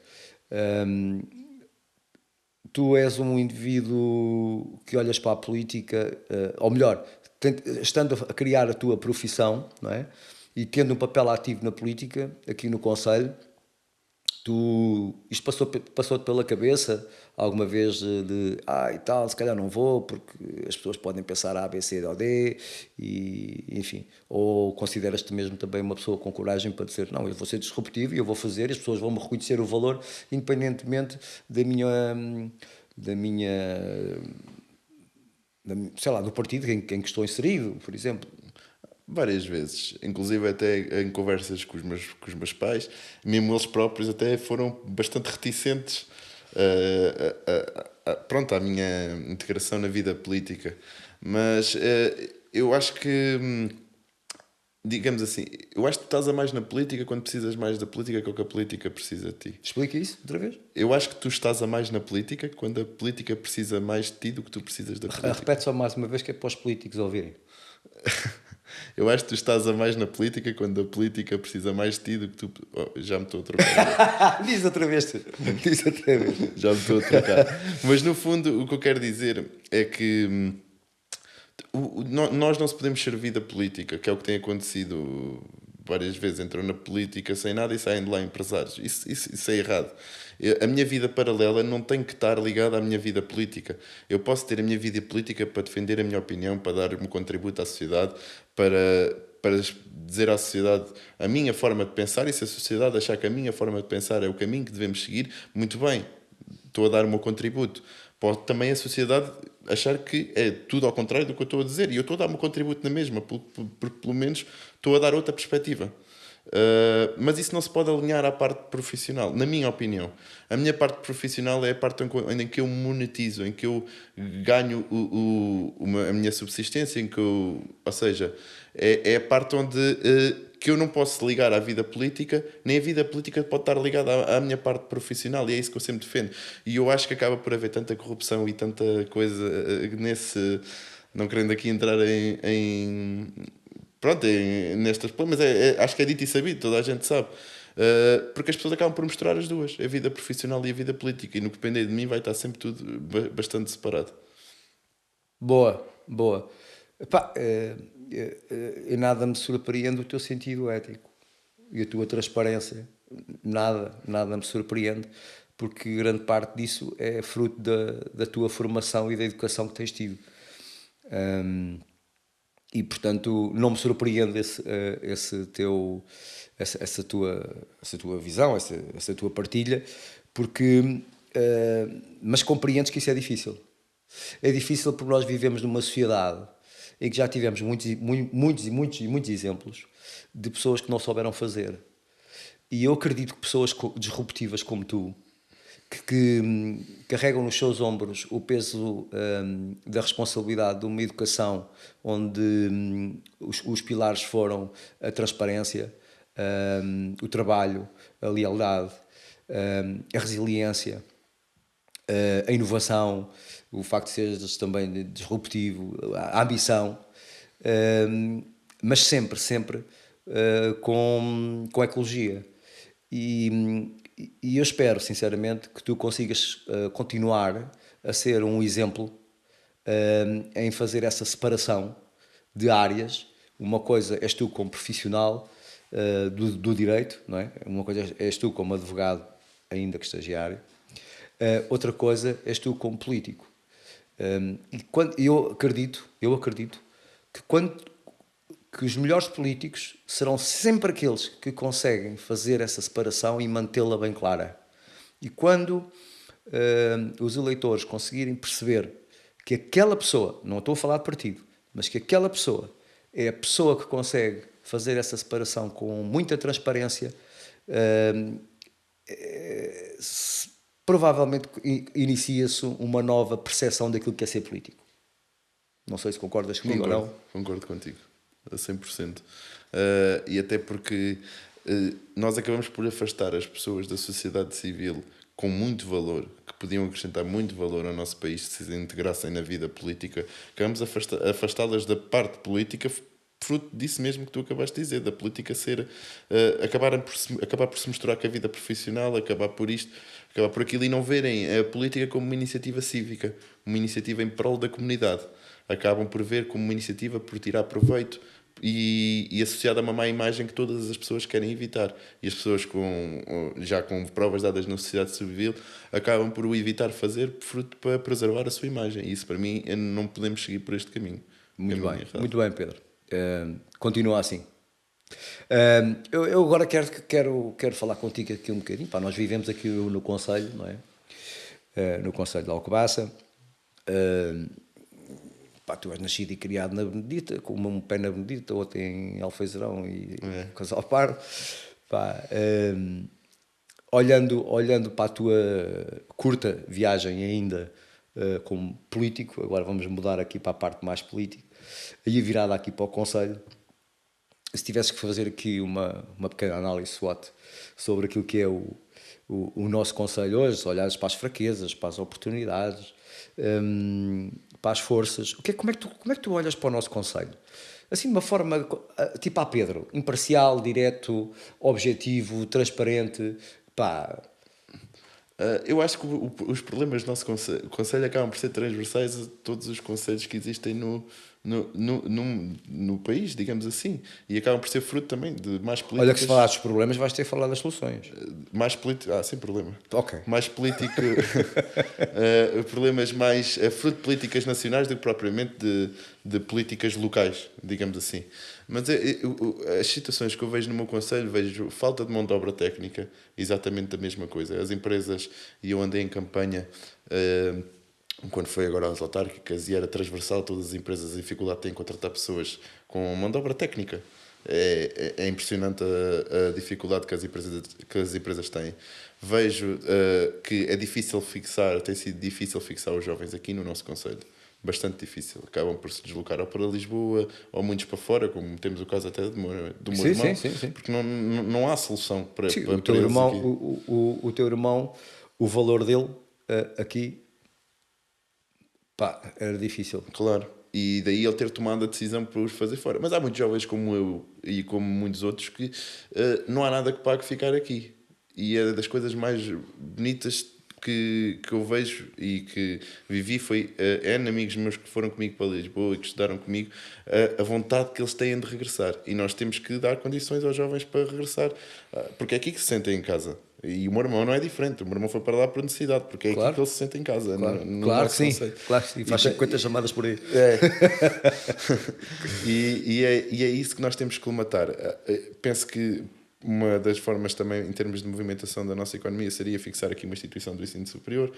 Tu és um indivíduo que olhas para a política, ou melhor, estando a criar a tua profissão, não é? E tendo um papel ativo na política, aqui no Conselho, isto passou-te pela cabeça alguma vez de e tal, se calhar não vou porque as pessoas podem pensar A, B, C ou D e enfim, ou consideras-te mesmo também uma pessoa com coragem para dizer não, eu vou ser disruptivo e eu vou fazer e as pessoas vão me reconhecer o valor independentemente da minha sei lá, do partido em que estou inserido, por exemplo? Várias vezes, inclusive até em conversas com os meus pais, mesmo eles próprios até foram bastante reticentes pronto, à minha integração na vida política. Mas eu acho que, digamos assim, eu acho que tu estás a mais na política quando precisas mais da política que o que a política precisa de ti. Explica isso outra vez. Eu acho que tu estás a mais na política quando a política precisa mais de ti do que tu precisas da política. Repete só mais uma vez que é para os políticos ouvirem. Eu acho que tu estás a mais na política quando a política precisa mais de ti do que tu. Oh, já me estou a trocar. Diz outra vez. Diz outra vez. Já me estou a trocar. Mas no fundo, o que eu quero dizer é que nós não se podemos servir da política, que é o que tem acontecido várias vezes. Entram na política sem nada e saem de lá empresários. Isso é errado. A minha vida paralela não tem que estar ligada à minha vida política. Eu posso ter a minha vida política para defender a minha opinião, para dar um contributo à sociedade, para dizer à sociedade a minha forma de pensar, e se a sociedade achar que a minha forma de pensar é o caminho que devemos seguir, muito bem, estou a dar o meu contributo. Pode também a sociedade achar que é tudo ao contrário do que eu estou a dizer, e eu estou a dar o meu contributo na mesma, porque pelo menos estou a dar outra perspectiva. Mas isso não se pode alinhar à parte profissional, na minha opinião. A minha parte profissional é a parte em que eu monetizo, em que eu ganho a minha subsistência, ou seja, é a parte onde que eu não posso ligar à vida política, nem a vida política pode estar ligada à minha parte profissional, e é isso que eu sempre defendo. E eu acho que acaba por haver tanta corrupção e tanta coisa nesse... Não querendo aqui entrar pronto, nestas... Mas acho que é dito e sabido, toda a gente sabe. Porque as pessoas acabam por misturar as duas, a vida profissional e a vida política, e no que depender de mim vai estar sempre tudo bastante separado. Boa. Epá, e nada me surpreende o teu sentido ético e a tua transparência. Nada me surpreende, porque grande parte disso é fruto da tua formação e da educação que tens tido. E portanto não me surpreende essa tua visão, essa tua partilha, porque mas compreendes que isso é difícil. É difícil porque nós vivemos numa sociedade em que já tivemos muitos exemplos de pessoas que não souberam fazer. E eu acredito que pessoas disruptivas como tu, que carregam nos seus ombros o peso da responsabilidade de uma educação onde os pilares foram a transparência, o trabalho, a lealdade, a resiliência, a inovação, o facto de seres também disruptivo, a ambição, mas sempre com ecologia. E eu espero, sinceramente, que tu consigas continuar a ser um exemplo em fazer essa separação de áreas. Uma coisa és tu como profissional do direito, não é? Uma coisa és tu como advogado, ainda que estagiário. Outra coisa és tu como político. E eu acredito que os melhores políticos serão sempre aqueles que conseguem fazer essa separação e mantê-la bem clara. E quando os eleitores conseguirem perceber que aquela pessoa, não estou a falar de partido, mas que aquela pessoa é a pessoa que consegue fazer essa separação com muita transparência, provavelmente inicia-se uma nova percepção daquilo que é ser político. Não sei se concordas comigo ou não. Concordo contigo, a 100%. E até porque nós acabamos por afastar as pessoas da sociedade civil com muito valor, que podiam acrescentar muito valor ao nosso país se se integrassem na vida política. Acabamos a afastá-las da parte política, fruto disso mesmo que tu acabaste de dizer, da política ser acabar por se misturar com a vida profissional, acabar por isto, acabar por aquilo, e não verem a política como uma iniciativa cívica, uma iniciativa em prol da comunidade. Acabam por ver como uma iniciativa por tirar proveito e associada a uma má imagem que todas as pessoas querem evitar. E as pessoas já com provas dadas na sociedade civil acabam por o evitar fazer fruto para preservar a sua imagem. E isso, para mim, não podemos seguir por este caminho. Muito bem, Pedro. Continua assim. Eu agora quero falar contigo aqui um bocadinho. Nós vivemos aqui no Conselho, não é? No Conselho de Alcobaça. pá, tu és nascido e criado na Benedita, com um pé na Benedita, outro em Alfeizerão e Casal Pardo. Pá, olhando para a tua curta viagem ainda como político, agora vamos mudar aqui para a parte mais política, e virada aqui para o Conselho, se tivesses que fazer aqui uma pequena análise SWOT sobre aquilo que é o nosso Conselho hoje, se olhares para as fraquezas, para as oportunidades, para as forças, como é que tu olhas para o nosso Conselho? Assim, de uma forma, tipo a Pedro, imparcial, direto, objetivo, transparente, pá... Eu acho que os problemas do nosso conselho acabam por ser transversais a todos os conselhos que existem no país, digamos assim. E acabam por ser fruto também de mais políticas... Olha que se falar dos problemas vais ter que falar das soluções. Mais político... sem problema. Ok. Mais político... problemas mais... fruto de políticas nacionais do que propriamente de políticas locais, digamos assim. Mas as situações que eu vejo no meu conselho, vejo falta de mão de obra técnica, exatamente a mesma coisa. As empresas, e eu andei em campanha quando foi agora às autárquicas e era transversal, todas as empresas em dificuldade têm que contratar pessoas com mão de obra técnica. É impressionante a dificuldade que as empresas têm. Vejo que é difícil fixar, tem sido difícil fixar os jovens aqui no nosso concelho. Bastante difícil. Acabam por se deslocar ou para Lisboa ou muitos para fora, como temos o caso até do meu irmão. Sim. Porque não há solução para o teu irmão aqui. O teu irmão, o valor dele aqui, pá, era difícil. Claro. E daí ele ter tomado a decisão para os fazer fora. Mas há muitos jovens como eu e como muitos outros que não há nada que pague ficar aqui. E é das coisas mais bonitas que eu vejo e que vivi foi amigos meus que foram comigo para Lisboa e que estudaram comigo, a vontade que eles têm de regressar. E nós temos que dar condições aos jovens para regressar, porque é aqui que se sentem em casa. E o meu irmão não é diferente. O meu irmão foi para lá por necessidade, porque é aqui que ele se sente em casa. Claro que sim. Claro que sim. Faz 50 chamadas por aí. E é isso que nós temos que colmatar. Penso que uma das formas também, em termos de movimentação da nossa economia, seria fixar aqui uma instituição do ensino superior,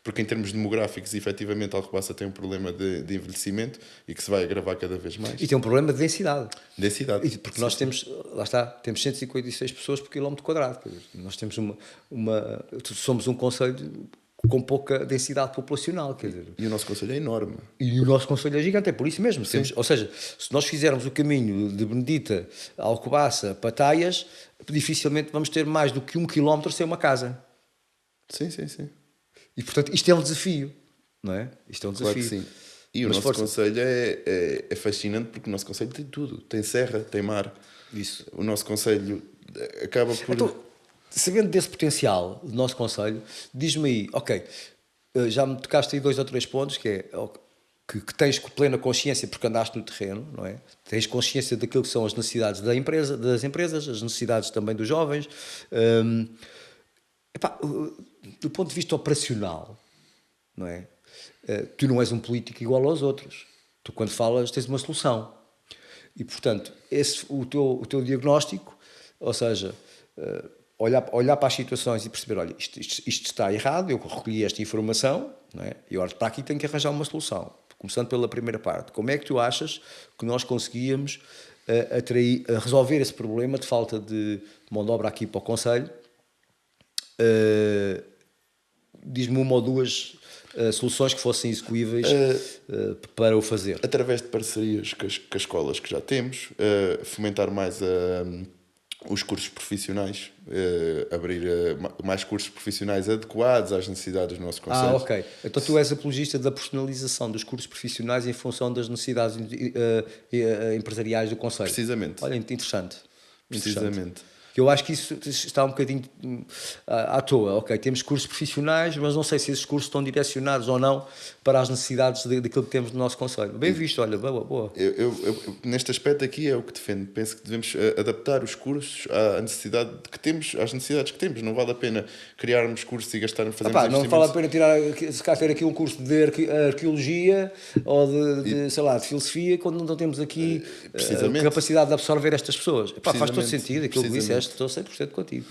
porque em termos demográficos, efetivamente, Alcobaça tem um problema de envelhecimento e que se vai agravar cada vez mais. E tem um problema de densidade. Porque sim. Nós temos, lá está, temos 156 pessoas por quilómetro quadrado. Nós temos somos um concelho com pouca densidade populacional, quer dizer. E o nosso concelho é enorme. E o nosso concelho é gigante, é por isso mesmo. Ou seja, se nós fizermos o caminho de Benedita, Alcobaça, Pataias, dificilmente vamos ter mais do que 1 quilómetro sem uma casa. Sim. E, portanto, isto é um desafio, não é? Isto é um desafio. Claro que sim. E o nosso concelho é fascinante porque o nosso concelho tem tudo. Tem serra, tem mar. Isso. O nosso concelho acaba por... Então, sabendo desse potencial do nosso concelho, diz-me aí, ok, já me tocaste aí 2 ou 3 pontos, que é que tens plena consciência porque andaste no terreno, não é? Tens consciência daquilo que são as necessidades das empresas, as necessidades também dos jovens. Do ponto de vista operacional, não é? Tu não és um político igual aos outros. Tu, quando falas, tens uma solução. E, portanto, o teu diagnóstico, ou seja, olhar para as situações e perceber, olha, isto está errado, eu recolhi esta informação, não é? E agora para aqui tenho que arranjar uma solução. Começando pela primeira parte. Como é que tu achas que nós conseguíamos resolver esse problema de falta de mão de obra aqui para o concelho? Diz-me 1 ou 2 soluções que fossem execuíveis para o fazer. Através de parcerias com as escolas que já temos, fomentar mais os cursos profissionais, abrir mais cursos profissionais adequados às necessidades do nosso concelho. Ok. Então tu és apologista da personalização dos cursos profissionais em função das necessidades empresariais do concelho. Precisamente. Olha, interessante. Precisamente. Eu acho que isso está um bocadinho à toa. Ok, temos cursos profissionais, mas não sei se esses cursos estão direcionados ou não para as necessidades daquilo que temos no nosso concelho. Bem visto, olha, boa. Eu, neste aspecto aqui é o que defendo. Penso que devemos adaptar os cursos à necessidade que temos, às necessidades que temos. Não vale a pena criarmos cursos e gastarmos, fazermos investimentos. Não vale a pena ter aqui um curso de arqueologia ou de filosofia quando não temos aqui capacidade de absorver estas pessoas. Faz todo sentido aquilo que disseste. Estou 100% contigo.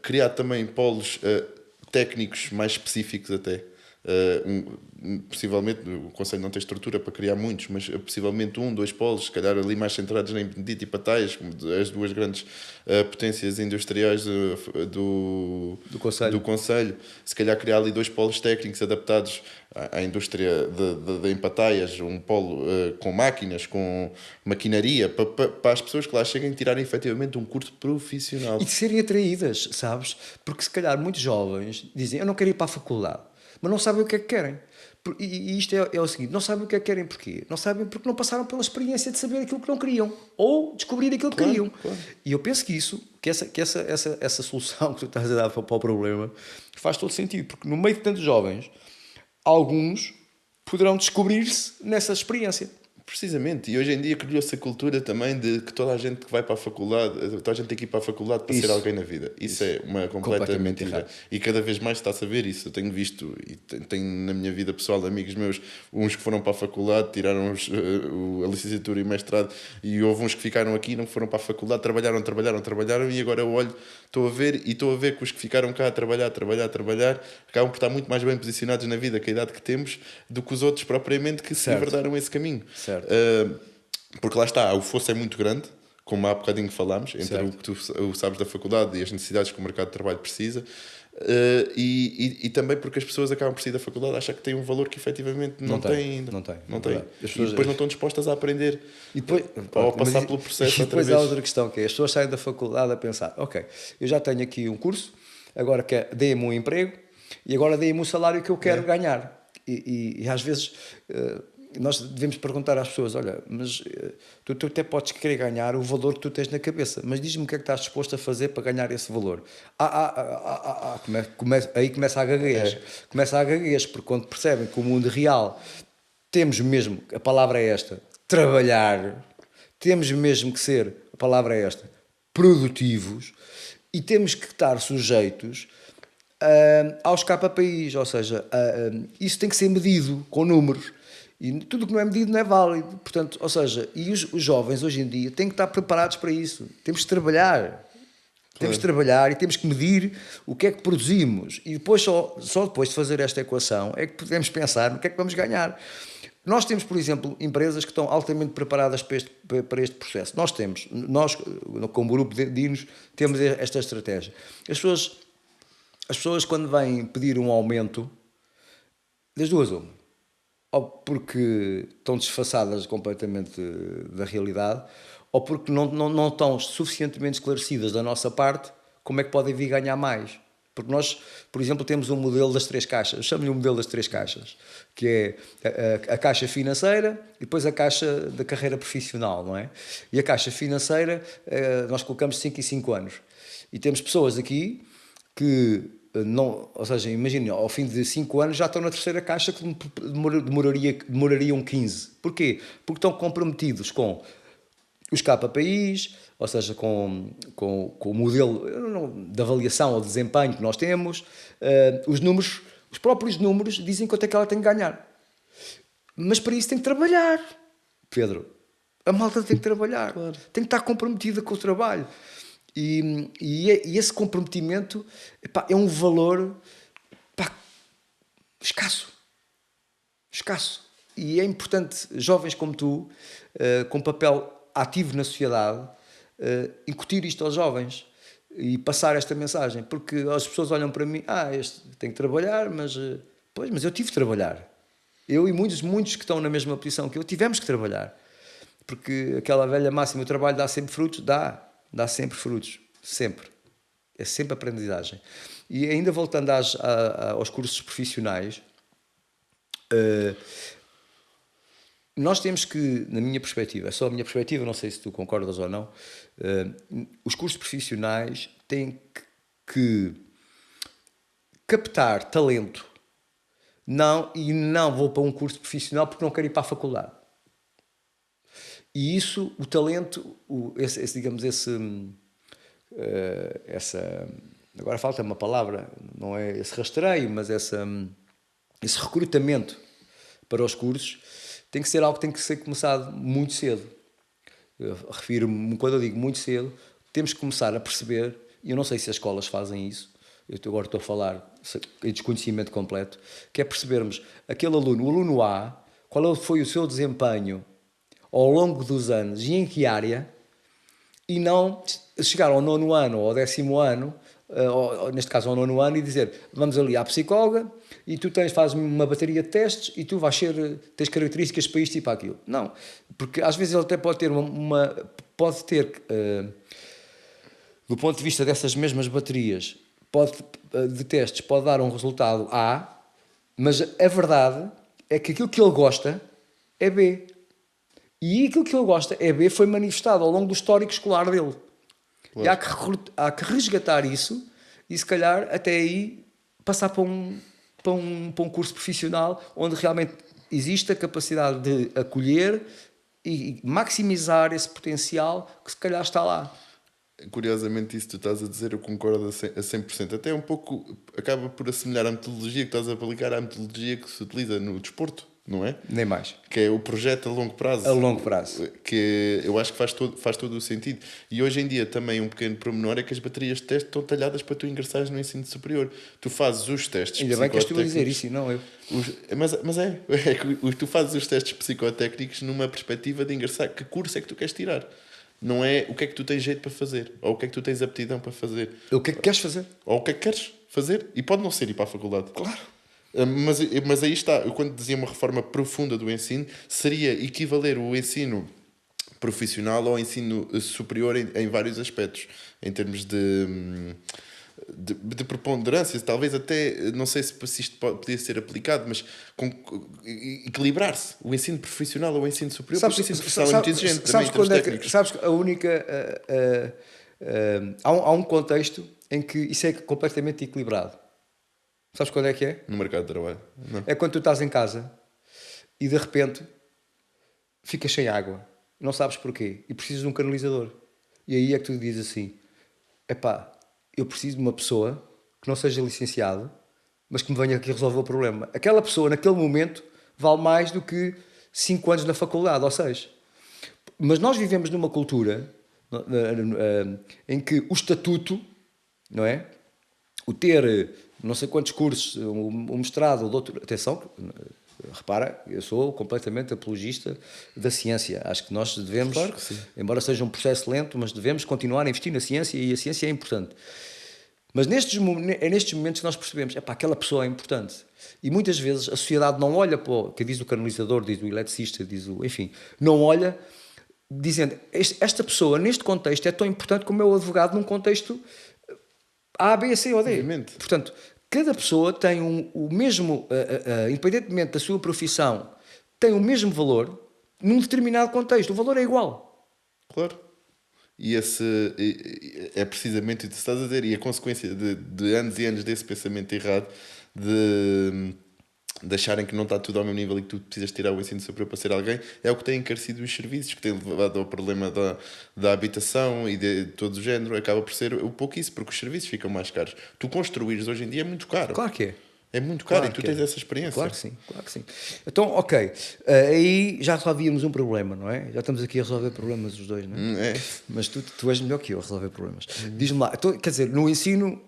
Criar também polos técnicos mais específicos até. possivelmente o Conselho não tem estrutura para criar muitos, mas possivelmente 2 polos, se calhar ali mais centrados em Benedito e Pataias, como as duas grandes potências industriais do Conselho. Se calhar criar ali 2 polos técnicos adaptados à indústria de Pataias, um polo com máquinas, com maquinaria, para as pessoas que lá cheguem tirarem efetivamente um curso profissional. E de serem atraídas, sabes? Porque se calhar muitos jovens dizem, eu não quero ir para a faculdade, mas não sabem o que é que querem. E isto é o seguinte, não sabem o que é que querem porquê? Não sabem porque não passaram pela experiência de saber aquilo que não queriam, ou descobrir aquilo que queriam. Claro. E eu penso que essa solução que tu estás a dar para o problema faz todo sentido, porque no meio de tantos jovens, alguns poderão descobrir-se nessa experiência. Precisamente, e hoje em dia criou-se a cultura também de que toda a gente que vai para a faculdade, toda a gente tem que ir para a faculdade para ser alguém na vida. Isso é uma completa mentira. E cada vez mais está a saber isso. Eu tenho visto, e tenho na minha vida pessoal amigos meus, uns que foram para a faculdade, tiraram a licenciatura e o mestrado, e houve uns que ficaram aqui, não foram para a faculdade, trabalharam, e agora eu olho, estou a ver que os que ficaram cá a trabalhar, acabam por estar muito mais bem posicionados na vida, com a idade que temos, do que os outros propriamente que se enverdaram esse caminho. Certo. Porque lá está, o fosso é muito grande, como há bocadinho falámos, entre o que tu sabes da faculdade e as necessidades que o mercado de trabalho precisa, e também porque as pessoas acabam por sair da faculdade achar que têm um valor que efetivamente não têm ainda. Não tem. E depois não estão dispostas a aprender ou passar pelo processo. E depois há outra questão, que é as pessoas saem da faculdade a pensar, ok, eu já tenho aqui um curso, agora dê-me um emprego e agora dê-me um salário que eu quero ganhar. E às vezes nós devemos perguntar às pessoas, olha, mas tu até podes querer ganhar o valor que tu tens na cabeça, mas diz-me o que é que estás disposto a fazer para ganhar esse valor. Aí começa a gaguez. Começa a gaguez, porque quando percebem que o mundo real temos mesmo, a palavra é esta, trabalhar, temos mesmo que ser, a palavra é esta, produtivos, e temos que estar sujeitos aos KPIs, ou seja, isso tem que ser medido com números. E tudo que não é medido não é válido. Portanto, ou seja, e os jovens hoje em dia têm que estar preparados para isso. Temos que trabalhar. Claro. Temos que trabalhar e temos que medir o que é que produzimos. E depois, só depois de fazer esta equação, é que podemos pensar no que é que vamos ganhar. Nós temos, por exemplo, empresas que estão altamente preparadas para este processo. Nós, como grupo de Dinos, temos esta estratégia. As pessoas, quando vêm pedir um aumento, das duas uma, ou porque estão desfaçadas completamente da realidade, ou porque não estão suficientemente esclarecidas da nossa parte como é que podem vir ganhar mais. Porque nós, por exemplo, temos um modelo das 3 caixas, eu chamo-lhe o modelo das 3 caixas, que é a caixa financeira e depois a caixa da carreira profissional, não é? E a caixa financeira, nós colocamos 5 e 5 anos. E temos pessoas aqui que ou seja, imagine, ao fim de 5 anos já estão na 3ª caixa que demorariam 15. Porquê? Porque estão comprometidos com os KPIs, ou seja, com o modelo de avaliação ou de desempenho que nós temos. Os próprios números dizem quanto é que ela tem que ganhar. Mas para isso tem que trabalhar, Pedro. A malta tem que trabalhar, claro. Tem que estar comprometida com o trabalho. E esse comprometimento é um valor escasso. E é importante, jovens como tu, com papel ativo na sociedade, incutir isto aos jovens e passar esta mensagem, porque as pessoas olham para mim, este tem que trabalhar, mas eu tive de trabalhar. Eu e muitos que estão na mesma posição que eu tivemos que trabalhar, porque aquela velha máxima, o trabalho dá sempre frutos, dá sempre frutos, sempre. É sempre aprendizagem. E ainda voltando aos cursos profissionais, nós temos que, na minha perspectiva, é só a minha perspectiva, não sei se tu concordas ou não, os cursos profissionais têm que captar talento. Não vou para um curso profissional porque não quero ir para a faculdade. E isso, o talento, agora falta uma palavra, não é esse rastreio, mas esse recrutamento para os cursos tem que ser algo que tem que ser começado muito cedo. Refiro-me, quando eu digo muito cedo, temos que começar a perceber, e eu não sei se as escolas fazem isso, agora estou a falar em desconhecimento completo, que é percebermos aquele aluno, o aluno A, qual foi o seu desempenho ao longo dos anos e em que área, e não chegar ao 9º ano ou ao 10º ano, ou, neste caso ao 9º ano, e dizer, vamos ali à psicóloga e tu fazes uma bateria de testes e tu tens características para isto e para aquilo. Não, porque às vezes ele até pode ter do ponto de vista dessas mesmas baterias, de testes, pode dar um resultado A, mas a verdade é que aquilo que ele gosta é B. E aquilo que ele gosta é B foi manifestado ao longo do histórico escolar dele. Claro. E há que resgatar isso e, se calhar, até aí passar para um curso profissional onde realmente existe a capacidade de acolher e maximizar esse potencial que, se calhar, está lá. Curiosamente, isso que tu estás a dizer, eu concordo a 100%. Até um pouco acaba por assemelhar a metodologia que estás a aplicar à metodologia que se utiliza no desporto, não é? Nem mais. Que é o projeto a longo prazo. A longo prazo. Que eu acho que faz todo o sentido. E hoje em dia também um pequeno pormenor é que as baterias de teste estão talhadas para tu ingressares no ensino superior. Tu fazes os testes ainda bem que estou a dizer isso e não eu. É que tu fazes os testes psicotécnicos numa perspectiva de ingressar. Que curso é que tu queres tirar? Não é o que é que tu tens jeito para fazer, ou o que é que tu tens aptidão para fazer. O que é que queres fazer? Ou o que é que queres fazer. E pode não ser ir para a faculdade. Claro. Mas aí está, eu quando dizia uma reforma profunda do ensino, seria equivaler o ensino profissional ao ensino superior em vários aspectos, em termos de preponderância, talvez até, não sei se isto podia ser aplicado, mas equilibrar-se o ensino profissional ou o ensino superior, porque o ensino profissional é muito exigente também em termos técnicos. Sabes que a única... há um contexto em que isso é completamente equilibrado. Sabes quando é que é? No mercado de trabalho. Não. É quando tu estás em casa e de repente ficas sem água, não sabes porquê, e precisas de um canalizador. E aí é que tu dizes assim, epá, eu preciso de uma pessoa que não seja licenciado, mas que me venha aqui resolver o problema. Aquela pessoa, naquele momento, vale mais do que 5 anos na faculdade, ou 6. Mas nós vivemos numa cultura em que o estatuto, não é? O ter não sei quantos cursos, o mestrado, o doutorado... Atenção, repara, eu sou completamente apologista da ciência. Acho que nós devemos, claro que sim, embora seja um processo lento, mas devemos continuar a investir na ciência e a ciência é importante. Mas é nestes momentos que nós percebemos, epá, aquela pessoa é importante. E muitas vezes a sociedade não olha para o que diz o canalizador, diz o eletricista, enfim, não olha dizendo, esta pessoa neste contexto é tão importante como é o advogado num contexto A, B, C ou D. Obviamente. Portanto, cada pessoa tem o mesmo, independentemente da sua profissão, tem o mesmo valor num determinado contexto. O valor é igual. Claro. E esse é precisamente o que tu estás a dizer. E a consequência de anos e anos desse pensamento errado, de acharem que não está tudo ao mesmo nível e que tu precisas tirar o ensino superior para ser alguém, é o que tem encarecido os serviços, que tem levado ao problema da habitação e de todo o género. Acaba por ser um pouco isso, porque os serviços ficam mais caros. Tu construires hoje em dia é muito caro. Claro que é. É muito caro, claro, e tu tens essa experiência. Claro que sim, claro que sim. Então, ok, aí já resolvíamos um problema, não é? Já estamos aqui a resolver problemas os dois, não é? É. Mas tu és melhor que eu a resolver problemas. Diz-me lá, então, quer dizer, no ensino,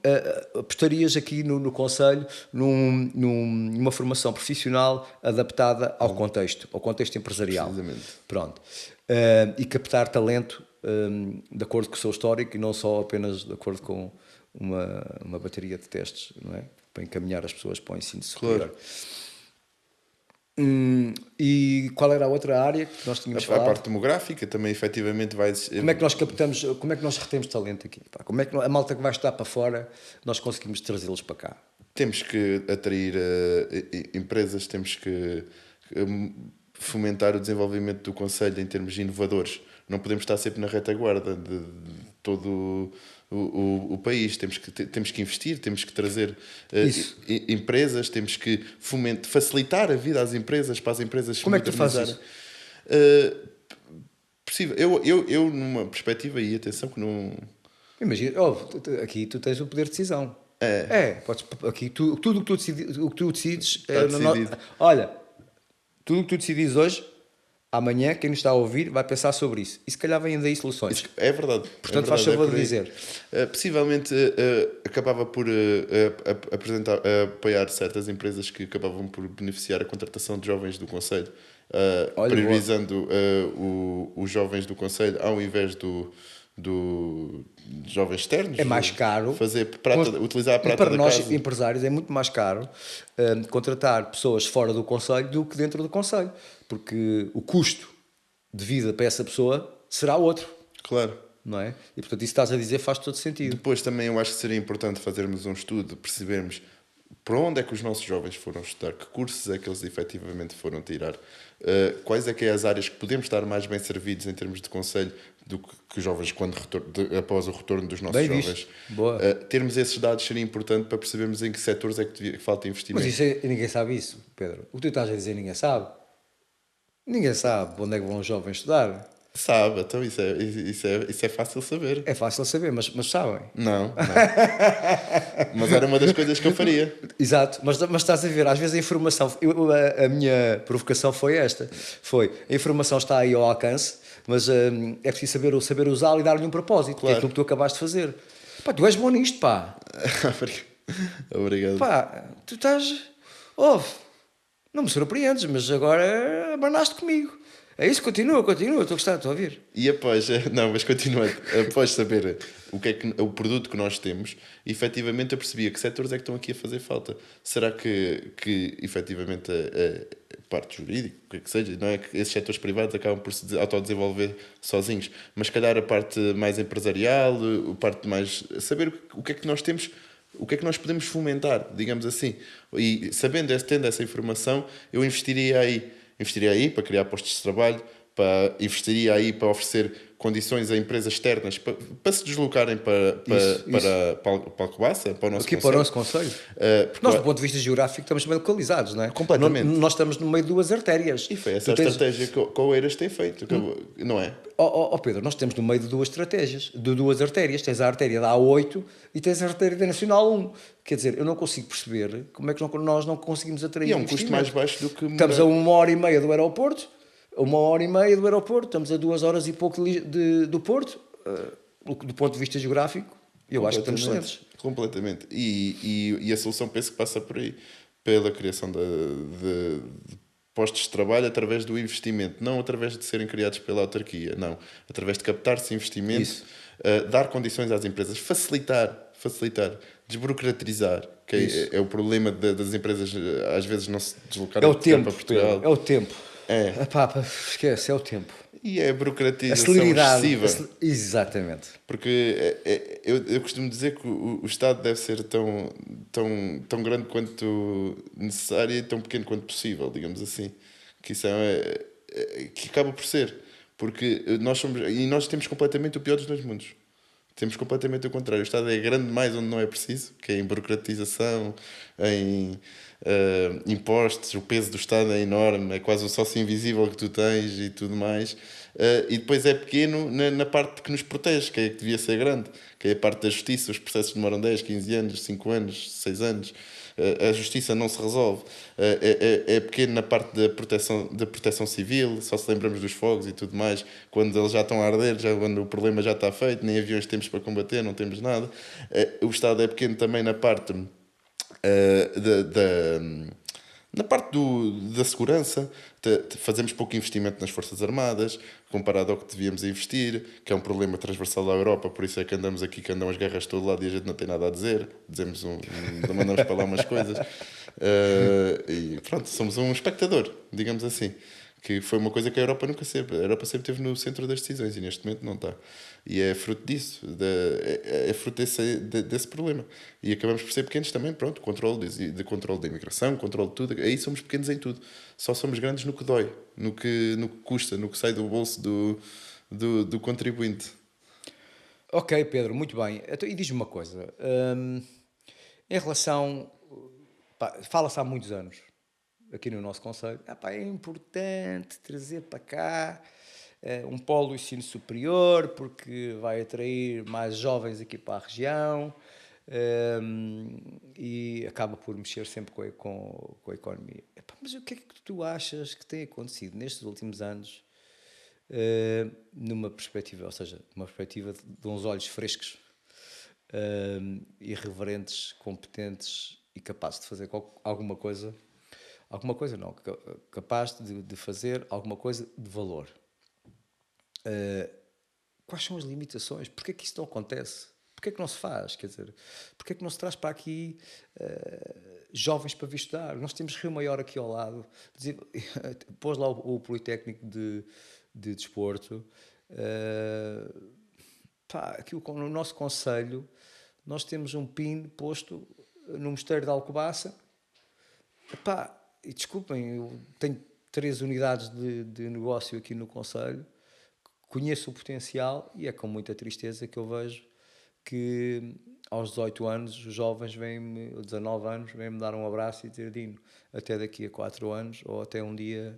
apostarias aqui no Conselho numa formação profissional adaptada ao contexto empresarial. Precisamente. Pronto. E captar talento de acordo com o seu histórico e não só apenas de acordo com uma bateria de testes, não é? Para encaminhar as pessoas para o ensino superior. Claro. E qual era a outra área que nós tínhamos falado? A parte demográfica também efetivamente vai... Como é que nós captamos, como é que nós retemos talento aqui? Como é que a malta que vai estar para fora, nós conseguimos trazê-los para cá? Temos que atrair empresas, temos que fomentar o desenvolvimento do Conselho em termos inovadores. Não podemos estar sempre na retaguarda de todo o país. Temos que investir, temos que trazer empresas, temos que facilitar a vida às empresas, para as empresas se modernizarem. Como é que tu fazes isso? Possível. Eu numa perspectiva, e atenção que não... Imagina, aqui tu tens o poder de decisão. Podes, aqui tudo o que tu decides... Está decidido. Olha, tudo o que tu decides hoje amanhã quem nos está a ouvir vai pensar sobre isso. E se calhar vêm daí soluções. Isso é verdade. Portanto, é faz verdade, favor por de aí. dizer. Possivelmente acabava por apresentar, apoiar certas empresas que acabavam por beneficiar a contratação de jovens do Conselho, Olha, priorizando os jovens do Conselho ao invés do jovens externos. É mais caro. Utilizar a E prata para da nós, casa. empresários, é muito mais caro contratar pessoas fora do Conselho do que dentro do Conselho. Porque o custo de vida para essa pessoa será outro, Claro. não é? E portanto, isso que estás a dizer faz todo sentido. Depois também eu acho que seria importante fazermos um estudo, percebermos para onde é que os nossos jovens foram estudar, que cursos é que eles efetivamente foram tirar, quais é que é as áreas que podemos estar mais bem servidos em termos de conselho do que os jovens quando após o retorno dos nossos Bem jovens. visto. Boa. Termos esses dados seria importante para percebermos em que setores é que falta investimento. Mas ninguém sabe isso, Pedro. O que tu estás a dizer, ninguém sabe. Ninguém sabe onde é que vão os jovens estudar. Sabe, então isso é fácil saber. É fácil saber, mas sabem. Não. Mas era uma das coisas que eu faria. Exato, mas estás a ver, às vezes a informação, a minha provocação foi esta, a informação está aí ao alcance, mas é preciso saber usá-la e dar-lhe um propósito, que é Claro. aquilo que tu acabaste de fazer. Pá, tu és bom nisto, pá. Obrigado. Pá, tu estás... Ouve, não me surpreendes, mas agora abanaste comigo. É isso, continua, estou a gostar, estou a ouvir. E após, não, mas continuando, após saber o produto que nós temos, efetivamente eu percebia que setores é que estão aqui a fazer falta. Será que efetivamente a parte jurídica, o que é que seja, não é que esses setores privados acabam por se autodesenvolver sozinhos, mas se calhar a parte mais empresarial, a parte mais... saber o que é que nós temos, o que é que nós podemos fomentar, digamos assim. E tendo essa informação, eu investiria aí para criar postos de trabalho, investiria aí para oferecer condições a empresas externas para se deslocarem para Alcobaça, para o nosso Aqui para o nosso conselho. Nós, do ponto de vista geográfico, estamos bem localizados, não é? Completamente. Nós estamos no meio de duas artérias. E foi essa a estratégia que o Oeiras tem feito, não é? Pedro, nós estamos no meio de duas estratégias, de duas artérias. Tens a artéria da A8 e tens a artéria da Nacional 1. Quer dizer, eu não consigo perceber como é que nós não conseguimos atrair E é um custo mais baixo do que... Estamos a 1h30 do aeroporto, estamos a 2 horas e pouco do Porto, do ponto de vista geográfico, eu acho que estamos excelentes. Completamente. E a solução penso que passa por aí, pela criação de postos de trabalho através do investimento, não através de serem criados pela autarquia, não. Através de captar-se investimento, dar condições às empresas, facilitar, desburocratizar, que é o problema das empresas às vezes não se deslocarem tempo, para Portugal. É o tempo. É. Esquece, é o tempo. E é a burocratização A celeridade. excessiva. Exatamente. Porque eu costumo dizer que o Estado deve ser tão grande quanto necessário e tão pequeno quanto possível, digamos assim. Que isso que acaba por ser. Porque nós temos completamente o pior dos dois mundos. Temos completamente o contrário. O Estado é grande demais onde não é preciso, que é em burocratização, em impostos. O peso do Estado é enorme, é quase o sócio invisível que tu tens e tudo mais. E depois é pequeno na parte que nos protege, que é que devia ser grande, que é a parte da justiça. Os processos demoram 10, 15 anos, 5 anos, 6 anos. A justiça não se resolve. É pequeno na parte da proteção civil, só se lembramos dos fogos e tudo mais, quando eles já estão a arder, quando o problema já está feito, nem aviões temos para combater, não temos nada. O Estado é pequeno também na parte na parte da segurança. Fazemos pouco investimento nas Forças Armadas comparado ao que devíamos investir, que é um problema transversal à Europa, por isso é que andamos aqui, que andam as guerras de todo lado e a gente não tem nada a dizer, mandamos para lá umas coisas, e pronto, somos um espectador, digamos assim, que foi uma coisa que a Europa nunca sempre. A Europa sempre esteve no centro das decisões e neste momento não está. E é fruto disso, é fruto desse problema. E acabamos por ser pequenos também, pronto, controle da imigração, controle de tudo. Aí somos pequenos em tudo. Só somos grandes no que dói, no que custa, no que sai do bolso do contribuinte. Ok, Pedro, muito bem. Então, e diz-me uma coisa. Em relação... fala-se há muitos anos, aqui no nosso concelho, é importante trazer para cá um polo do ensino superior, porque vai atrair mais jovens aqui para a região, e acaba por mexer sempre com a economia. mas o que é que tu achas que tem acontecido nestes últimos anos, numa perspectiva, ou seja, numa perspectiva de uns olhos frescos, irreverentes, competentes e capazes de fazer alguma coisa não, capaz de fazer alguma coisa de valor. Quais são as limitações? Porquê é que isso não acontece? Porquê é que não se faz? Quer dizer, porquê é que não se traz para aqui jovens para vir estudar? Nós temos Rio Maior aqui ao lado, pôs lá o Politécnico de Desporto. Aqui no nosso concelho nós temos um PIN posto no Mosteiro de Alcobaça. E desculpem, eu tenho 3 unidades de negócio aqui no concelho, conheço o potencial e é com muita tristeza que eu vejo que aos 18 anos os jovens vêm-me, 19 anos, vêm-me dar um abraço e dizer: Dino, até daqui a 4 anos ou até um dia,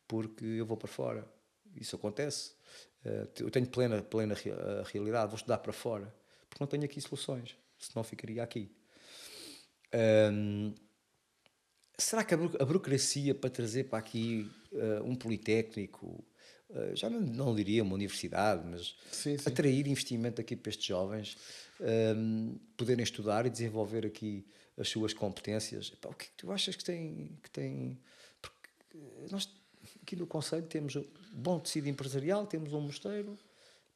porque eu vou para fora. Isso acontece. Eu tenho plena realidade, vou estudar para fora, porque não tenho aqui soluções, senão ficaria aqui. Será que a burocracia para trazer para aqui um politécnico, já não diria uma universidade, mas Sim. atrair investimento aqui para estes jovens, poderem estudar e desenvolver aqui as suas competências? O que é que tu achas que tem? Porque nós aqui no concelho temos bom tecido empresarial, temos um mosteiro,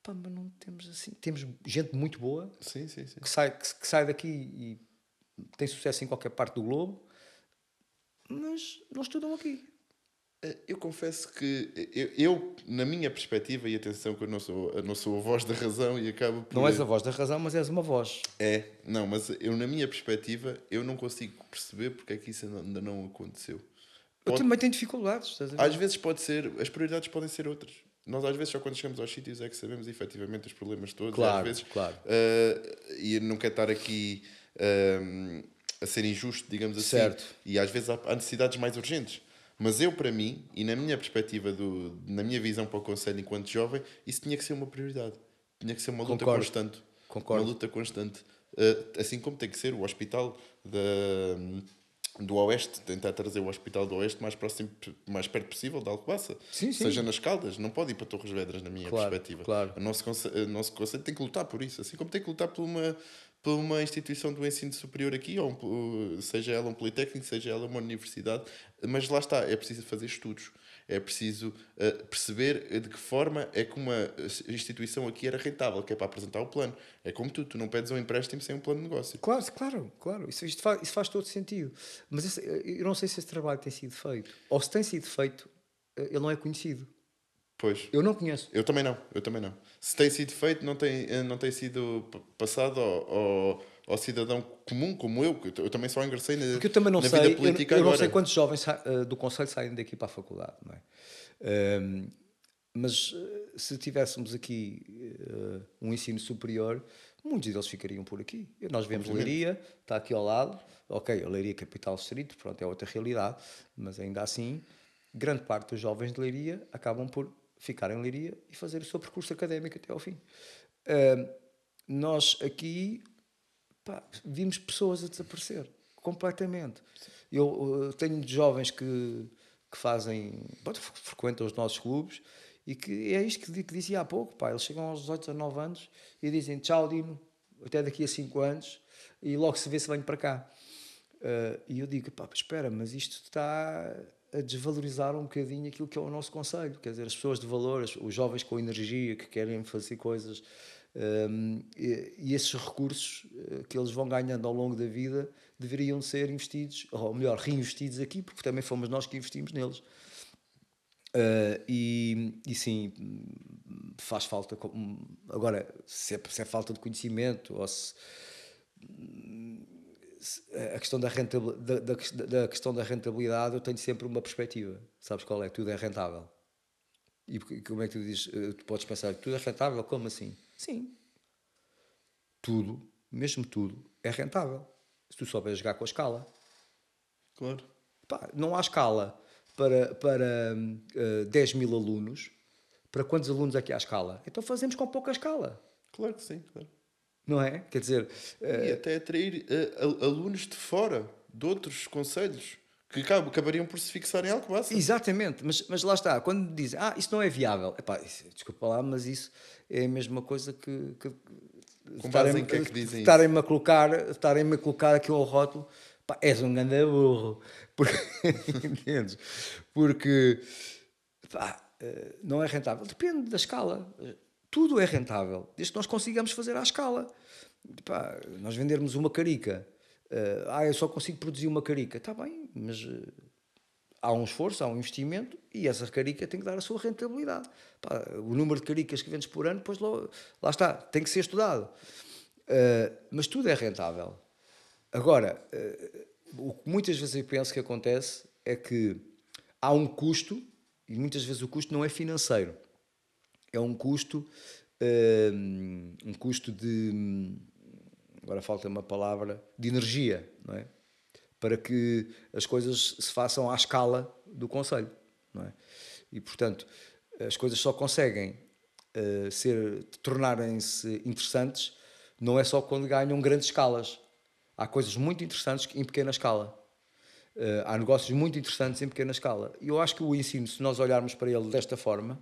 mas não temos assim. Temos gente muito boa, Sim. que sai daqui e tem sucesso em qualquer parte do globo, mas não estudam aqui. Eu confesso que eu, na minha perspectiva, e atenção que eu não sou a voz da razão e acabo por... Não és a voz da razão, mas és uma voz. Mas eu, na minha perspectiva, eu não consigo perceber porque é que isso ainda não aconteceu. Eu também tenho dificuldades, estás a ver? Às vezes pode ser, as prioridades podem ser outras. Nós às vezes só quando chegamos aos sítios é que sabemos efetivamente os problemas todos. Claro, às vezes, claro. E não quero estar aqui a ser injusto, digamos assim. Certo. E às vezes há necessidades mais urgentes. Mas eu, para mim, e na minha perspectiva, na minha visão para o Conselho enquanto jovem, isso tinha que ser uma prioridade. Tinha que ser uma luta constante. Concordo. Uma luta constante. Assim como tem que ser o hospital do Oeste, tentar trazer o hospital do Oeste mais perto possível da Alcobaça. Sim. Seja nas Caldas, não pode ir para Torres Vedras, na minha perspectiva. Claro. O nosso conselho tem que lutar por isso, assim como tem que lutar por uma instituição do ensino superior aqui, seja ela um politécnico, seja ela uma universidade, mas lá está, é preciso fazer estudos, é preciso perceber de que forma é que uma instituição aqui era rentável, que é para apresentar o plano. É como tu não pedes um empréstimo sem um plano de negócio. Claro. Isso faz todo sentido. Mas eu não sei se esse trabalho tem sido feito. Ou se tem sido feito, ele não é conhecido. Pois. Eu não conheço. Eu também não. Se tem sido feito, não tem sido passado ao cidadão comum, como eu, que eu também só ingressei na vida política eu agora. não sei quantos jovens do Conselho saem daqui para a faculdade, não é? Mas se tivéssemos aqui um ensino superior, muitos deles ficariam por aqui. Nós vemos Leiria, está aqui ao lado, ok, a Leiria capital distrito, pronto, é outra realidade, mas ainda assim, grande parte dos jovens de Leiria acabam por ficar em Leiria e fazer o seu percurso académico até ao fim. Nós aqui vimos pessoas a desaparecer completamente. Eu tenho jovens que fazem, frequentam os nossos clubes e que é isto que dizia há pouco, eles chegam aos 18, 19 anos e dizem: tchau, Dino, até daqui a 5 anos e logo se vê se venho para cá. E eu digo: espera, mas isto está a desvalorizar um bocadinho aquilo que é o nosso concelho, quer dizer, as pessoas de valor, os jovens com energia que querem fazer coisas, e esses recursos que eles vão ganhando ao longo da vida deveriam ser investidos, ou melhor, reinvestidos aqui, porque também fomos nós que investimos neles. E sim, faz falta. Agora, se é falta de conhecimento ou se a questão da questão da rentabilidade, eu tenho sempre uma perspectiva. Sabes qual é? Tudo é rentável. E como é que tu dizes? Tu podes pensar que tudo é rentável? Como assim? Sim. Tudo, mesmo tudo, é rentável. Se tu souberes jogar com a escala. Claro. Não há escala para 10 mil alunos. Para quantos alunos é que há escala? Então fazemos com pouca escala. Claro que sim, claro. Não é? Quer dizer... E até atrair alunos de fora, de outros concelhos, que acabariam por se fixar em Alcobaça. Exatamente, mas lá está, quando dizem, isso não é viável, epá, desculpa lá, mas isso é a mesma coisa que Com base em que é que dizem isso? estarem-me a colocar aqui ao rótulo, pá, és um grande burro, porque, entendes? Porque, pá, não é rentável, depende da escala, tudo é rentável, desde que nós consigamos fazer à escala. Pá, nós vendermos uma carica, eu só consigo produzir uma carica, está bem, mas há um esforço, há um investimento e essa carica tem que dar a sua rentabilidade. Pá, o número de caricas que vendes por ano, depois lá está, tem que ser estudado. Mas tudo é rentável. Agora, o que muitas vezes eu penso que acontece é que há um custo, e muitas vezes o custo não é financeiro, é um custo de, agora falta uma palavra, de energia, não é? Para que as coisas se façam à escala do concelho, não é? E, portanto, as coisas só conseguem tornarem-se interessantes não é só quando ganham grandes escalas. Há coisas muito interessantes em pequena escala. Há negócios muito interessantes em pequena escala. E eu acho que o ensino, se nós olharmos para ele desta forma,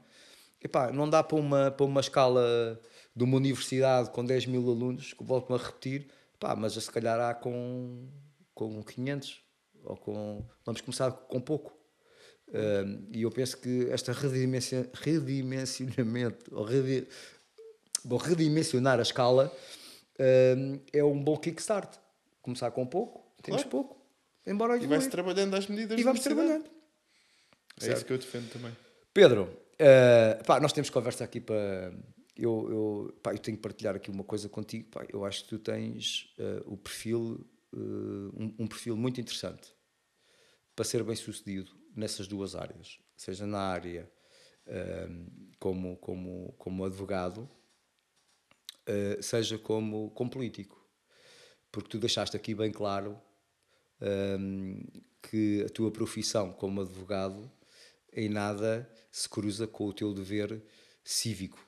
epá, não dá para uma escala de uma universidade com 10 mil alunos, que volto-me a repetir, epá, mas se calhar há com 500, ou vamos começar com pouco. E eu penso que este redimensionamento, ou redimensionar a escala, é um bom kickstart. Começar com pouco, temos pouco, embora e vai-se trabalhando às medidas e vamos de necessidade. trabalhando. É isso que eu defendo também. Pedro, nós temos conversa aqui para... Eu tenho que partilhar aqui uma coisa contigo. Pá, eu acho que tu tens o perfil, um perfil muito interessante para ser bem sucedido nessas duas áreas, seja na área como advogado, seja como político, porque tu deixaste aqui bem claro que a tua profissão como advogado em nada se cruza com o teu dever cívico.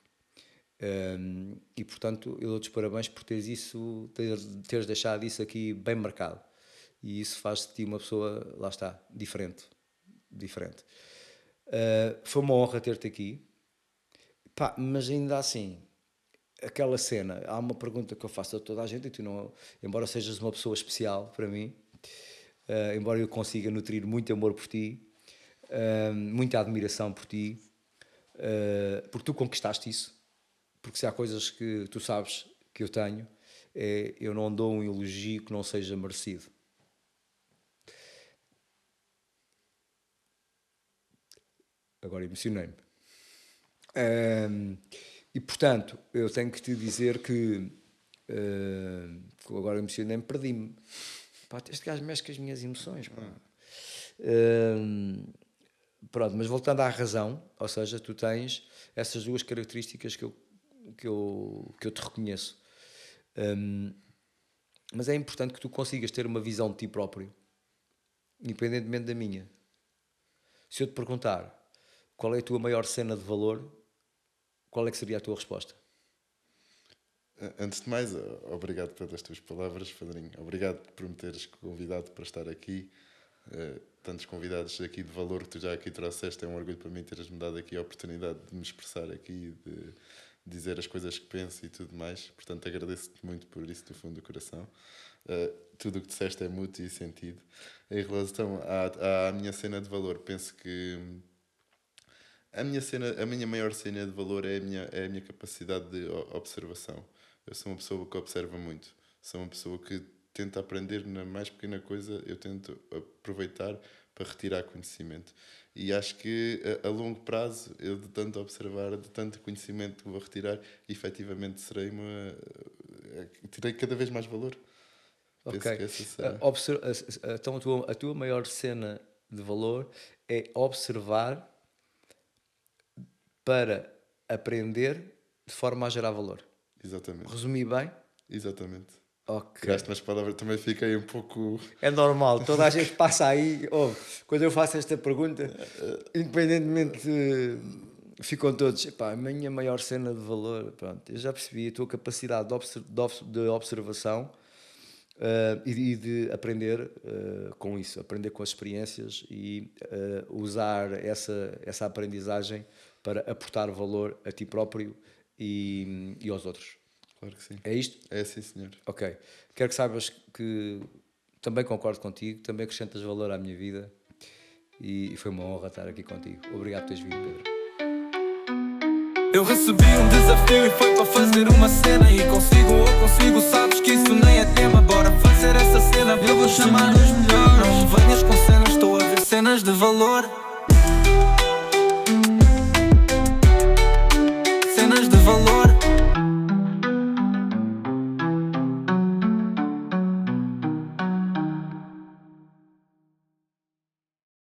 E portanto eu dou-te os parabéns por teres deixado isso aqui bem marcado, e isso faz de ti uma pessoa, lá está, diferente. Foi uma honra ter-te aqui. Pá, mas ainda assim, aquela cena, há uma pergunta que eu faço a toda a gente, e tu não, embora sejas uma pessoa especial para mim, embora eu consiga nutrir muito amor por ti, muita admiração por ti, porque tu conquistaste isso. Porque se há coisas que tu sabes que eu tenho, eu não dou um elogio que não seja merecido. Agora emocionei-me. E portanto, eu tenho que te dizer que agora emocionei-me, perdi-me. Pá, este gajo mexe com as minhas emoções. Pronto, mas voltando à razão, ou seja, tu tens essas duas características que eu te reconheço. Mas é importante que tu consigas ter uma visão de ti próprio, independentemente da minha. Se eu te perguntar qual é a tua maior cena de valor, qual é que seria a tua resposta? Antes de mais, obrigado pelas tuas palavras, Padrinho. Obrigado por me teres convidado para estar aqui. Tantos convidados aqui de valor que tu já aqui trouxeste. É um orgulho para mim teres-me dado aqui a oportunidade de me expressar aqui, de dizer as coisas que penso e tudo mais. Portanto, agradeço-te muito por isso do fundo do coração. Tudo o que disseste é mútuo e sentido. Em relação à minha cena de valor, penso que a minha maior cena de valor é a minha capacidade de observação. Eu sou uma pessoa que observa muito. Sou uma pessoa que tenta aprender na mais pequena coisa. Eu tento aproveitar para retirar conhecimento. E acho que a longo prazo, eu de tanto observar, de tanto conhecimento que vou retirar, efetivamente terei cada vez mais valor. Ok. Então a tua maior cena de valor é observar para aprender de forma a gerar valor. Exatamente. Resumi bem? Exatamente. Ok. Tiraste umas palavras, também fiquei um pouco... É normal, toda a gente passa aí. Quando eu faço esta pergunta, independentemente, ficam todos, epá, a minha maior cena de valor, pronto, eu já percebi a tua capacidade de observação, e de aprender com isso, aprender com as experiências e usar essa aprendizagem para aportar valor a ti próprio e aos outros. Claro que sim. É isto? É sim, senhor. Ok. Quero que saibas que também concordo contigo, também acrescentas valor à minha vida e foi uma honra estar aqui contigo. Obrigado por teres vindo, Pedro. Eu recebi um desafio e foi para fazer uma cena. E consigo, sabes que isso nem é tema. Bora fazer essa cena, eu vou chamar os melhores. Não venhas com cenas, estou a ver cenas de valor.